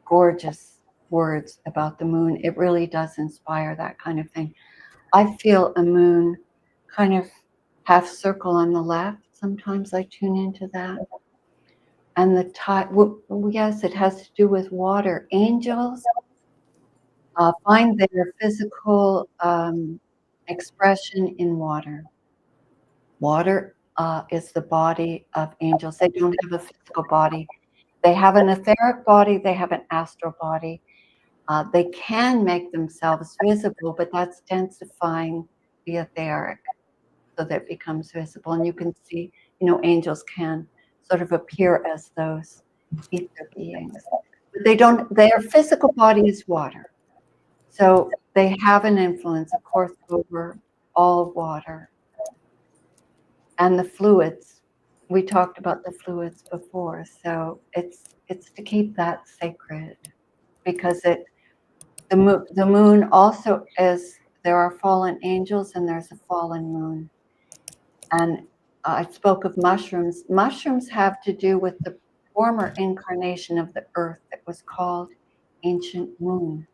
[SPEAKER 1] gorgeous words about the moon. It really does inspire that kind of thing. I feel a moon kind of half circle on the left. Sometimes I tune into that. And the tide, yes, it has to do with water. Angels find their physical expression in water. Water is the body of angels. They don't have a physical body. They have an etheric body. They have an astral body. They can make themselves visible, but that's densifying the etheric so that it becomes visible. And you can see, angels can sort of appear as those ether beings. But they don't, their physical body is water. So they have an influence, of course, over all water. And the fluids, we talked about the fluids before. So it's to keep that sacred, because the moon also is, there are fallen angels and there's a fallen moon. And I spoke of mushrooms. Mushrooms have to do with the former incarnation of the earth that was called ancient moon.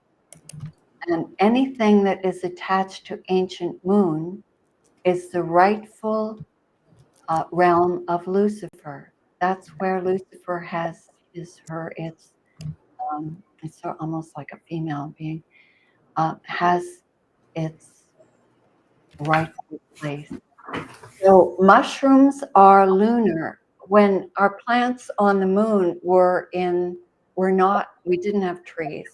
[SPEAKER 1] And anything that is attached to ancient moon is the rightful realm of Lucifer. That's where Lucifer has it's almost like a female being, has its rightful place. So mushrooms are lunar. When our plants on the moon we didn't have trees.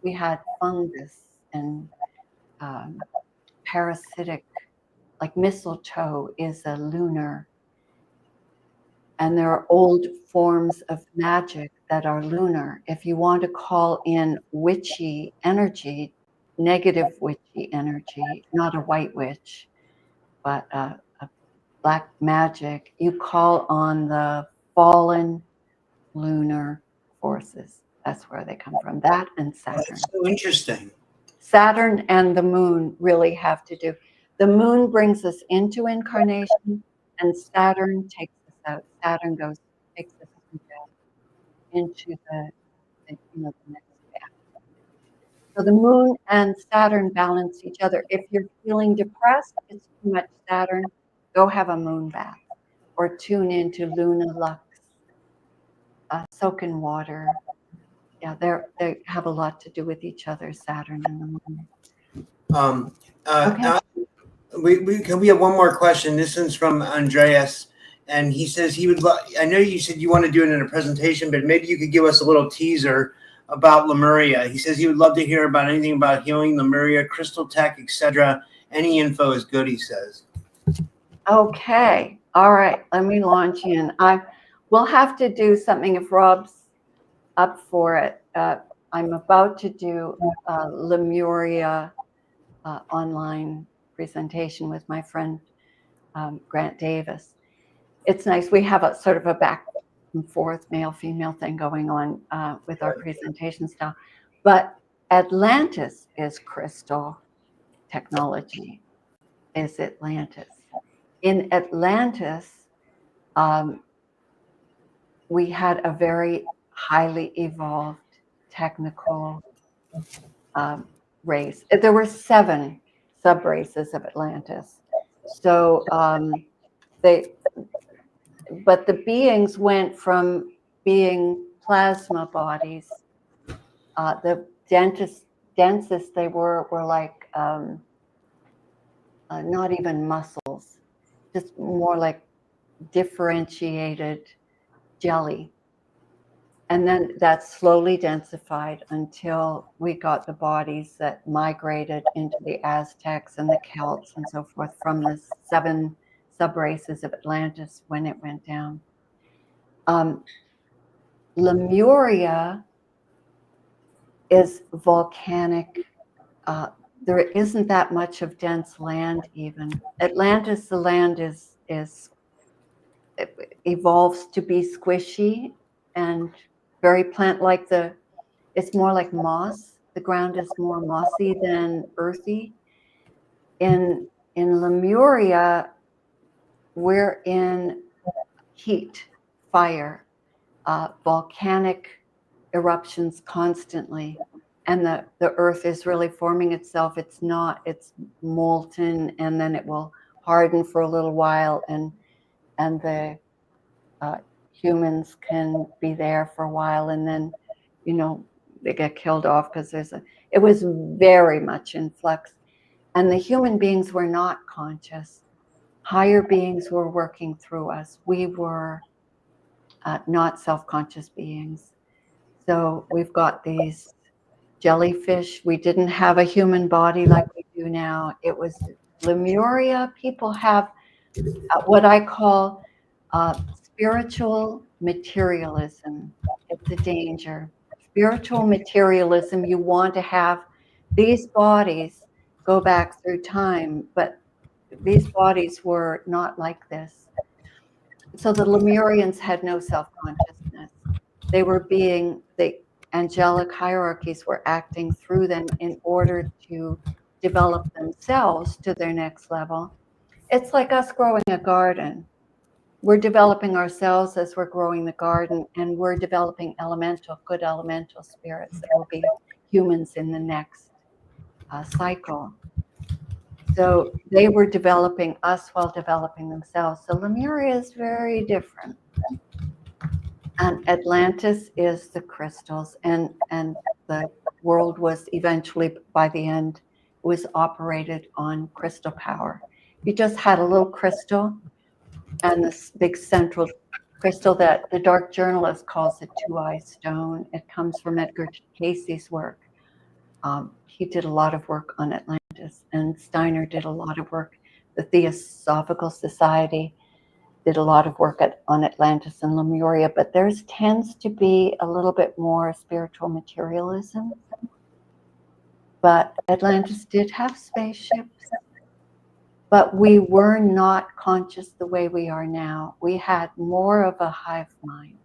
[SPEAKER 1] We had fungus and parasitic, like mistletoe is a lunar. And there are old forms of magic that are lunar. If you want to call in witchy energy, negative witchy energy, not a white witch, but a black magic, you call on the fallen lunar forces. That's where they come from. That and Saturn.
[SPEAKER 2] That's so interesting.
[SPEAKER 1] Saturn and the moon really have to do. The moon brings us into incarnation, and Saturn takes us out. Saturn takes us into the next step. So the moon and Saturn balance each other. If you're feeling depressed, it's too much Saturn, go have a moon bath or tune into Lunar Lux, soak in water. Yeah, they have a lot to do with each other, Saturn and the moon. Okay.
[SPEAKER 2] We have one more question. This one's from Andreas, and he says he would. I know you said you want to do it in a presentation, but maybe you could give us a little teaser about Lemuria. He says he would love to hear about anything about healing, Lemuria, crystal tech, etc. Any info is good, he says.
[SPEAKER 1] Okay. All right. Let me launch in. We'll have to do something if Rob's up for it. I'm about to do Lemuria online presentation with my friend Grant Davis. It's nice. We have a sort of a back and forth male-female thing going on with our presentation style. But Atlantis is crystal technology, is Atlantis. In Atlantis, we had a very highly evolved technical race. There were 7 sub-races of Atlantis. So but the beings went from being plasma bodies. The densest they were like not even muscles, just more like differentiated jelly. And then that slowly densified until we got the bodies that migrated into the Aztecs and the Celts and so forth from the 7 sub-races of Atlantis when it went down. Lemuria is volcanic. There isn't that much of dense land even. Atlantis, the land it evolves to be squishy and very plant-like. It's more like moss. The ground is more mossy than earthy. In Lemuria, we're in heat, fire, volcanic eruptions constantly, and the earth is really forming itself. It's molten, and then it will harden for a little while, and the humans can be there for a while, and then they get killed off because it was very much in flux, and the human beings were not conscious. Higher beings were working through us. We were not self-conscious beings. So we've got these jellyfish. We didn't have a human body like we do now. It was Lemuria. People have what I call spiritual materialism. It's a danger. Spiritual materialism, you want to have these bodies go back through time, but these bodies were not like this. So the Lemurians had no self-consciousness. The angelic hierarchies were acting through them in order to develop themselves to their next level. It's like us growing a garden. We're developing ourselves as we're growing the garden, and we're developing good elemental spirits that will be humans in the next cycle. So they were developing us while developing themselves. So Lemuria is very different. And Atlantis is the crystals, and the world was eventually, by the end, was operated on crystal power. You just had a little crystal and this big central crystal that the dark journalist calls a 2-eye stone. It comes from Edgar Casey's work. He did a lot of work on Atlantis, and Steiner did a lot of work. The Theosophical Society did a lot of work on Atlantis and Lemuria, but there tends to be a little bit more spiritual materialism. But Atlantis did have spaceships, but we were not conscious the way we are now. We had more of a hive mind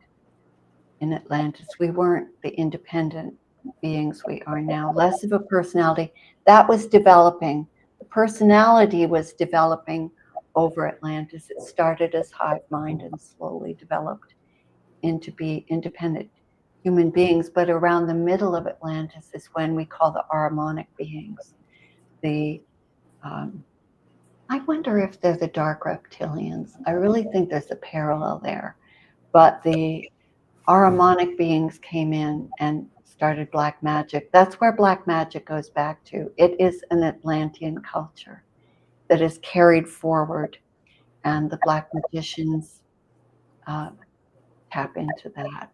[SPEAKER 1] in Atlantis. We weren't the independent beings we are now. Less of a personality. That was developing. The personality was developing over Atlantis. It started as hive mind and slowly developed into be independent human beings, but around the middle of Atlantis is when we call the Ahrimanic beings. I wonder if they're the dark reptilians. I really think there's a parallel there. But the Ahrimanic beings came in and started black magic. That's where black magic goes back to. It is an Atlantean culture that is carried forward, and the black magicians tap into that.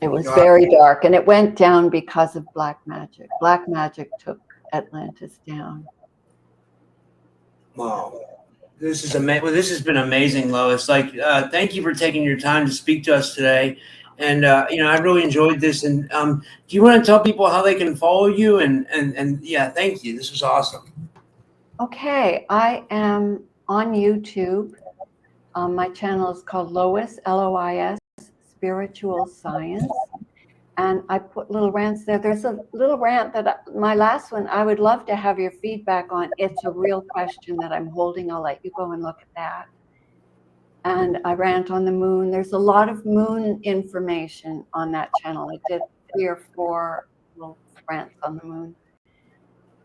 [SPEAKER 1] It was very dark, and it went down because of black magic. Black magic took Atlantis down.
[SPEAKER 2] Wow. This is amazing. Well, this has been amazing, Lois. Like, thank you for taking your time to speak to us today. And, I really enjoyed this. And do you want to tell people how they can follow you? And yeah, thank you. This was awesome.
[SPEAKER 1] Okay. I am on YouTube. My channel is called Lois, Lois, Spiritual Science. And I put little rants there. There's a little rant my last one, I would love to have your feedback on. It's a real question that I'm holding. I'll let you go and look at that. And I rant on the moon. There's a lot of moon information on that channel. I did 3 or 4 little rants on the moon.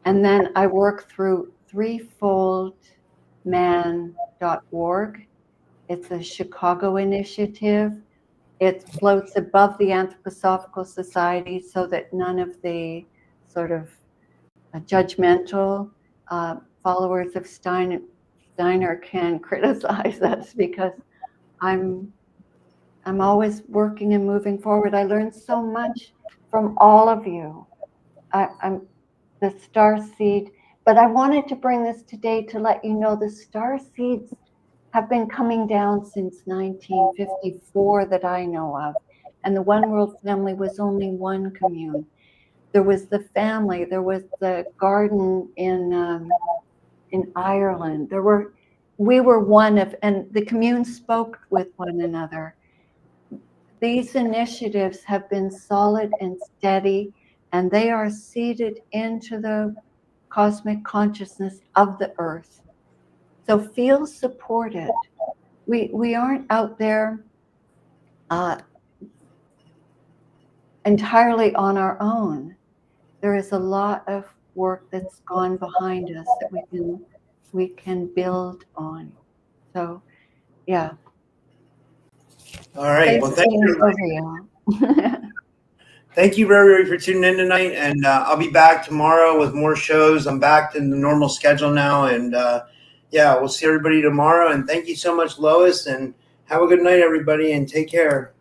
[SPEAKER 1] And then I work through threefoldman.org. It's a Chicago initiative. It floats above the Anthroposophical Society so that none of the sort of judgmental followers of Steiner can criticize us, because I'm always working and moving forward. I learned so much from all of you. I'm the star seed, but I wanted to bring this today to let you know the star seeds have been coming down since 1954 that I know of. And the One World family was only one commune. There was the family, there was the garden in Ireland. We were one of, and the commune spoke with one another. These initiatives have been solid and steady, and they are seeded into the cosmic consciousness of the earth. So feel supported. We aren't out there entirely on our own. There is a lot of work that's gone behind us that we can build on. So, yeah.
[SPEAKER 2] All right. Well, thank you. Thank you, very for tuning in tonight. And I'll be back tomorrow with more shows. I'm back to the normal schedule now. And yeah, we'll see everybody tomorrow. And thank you so much, Lois. And have a good night, everybody. And take care.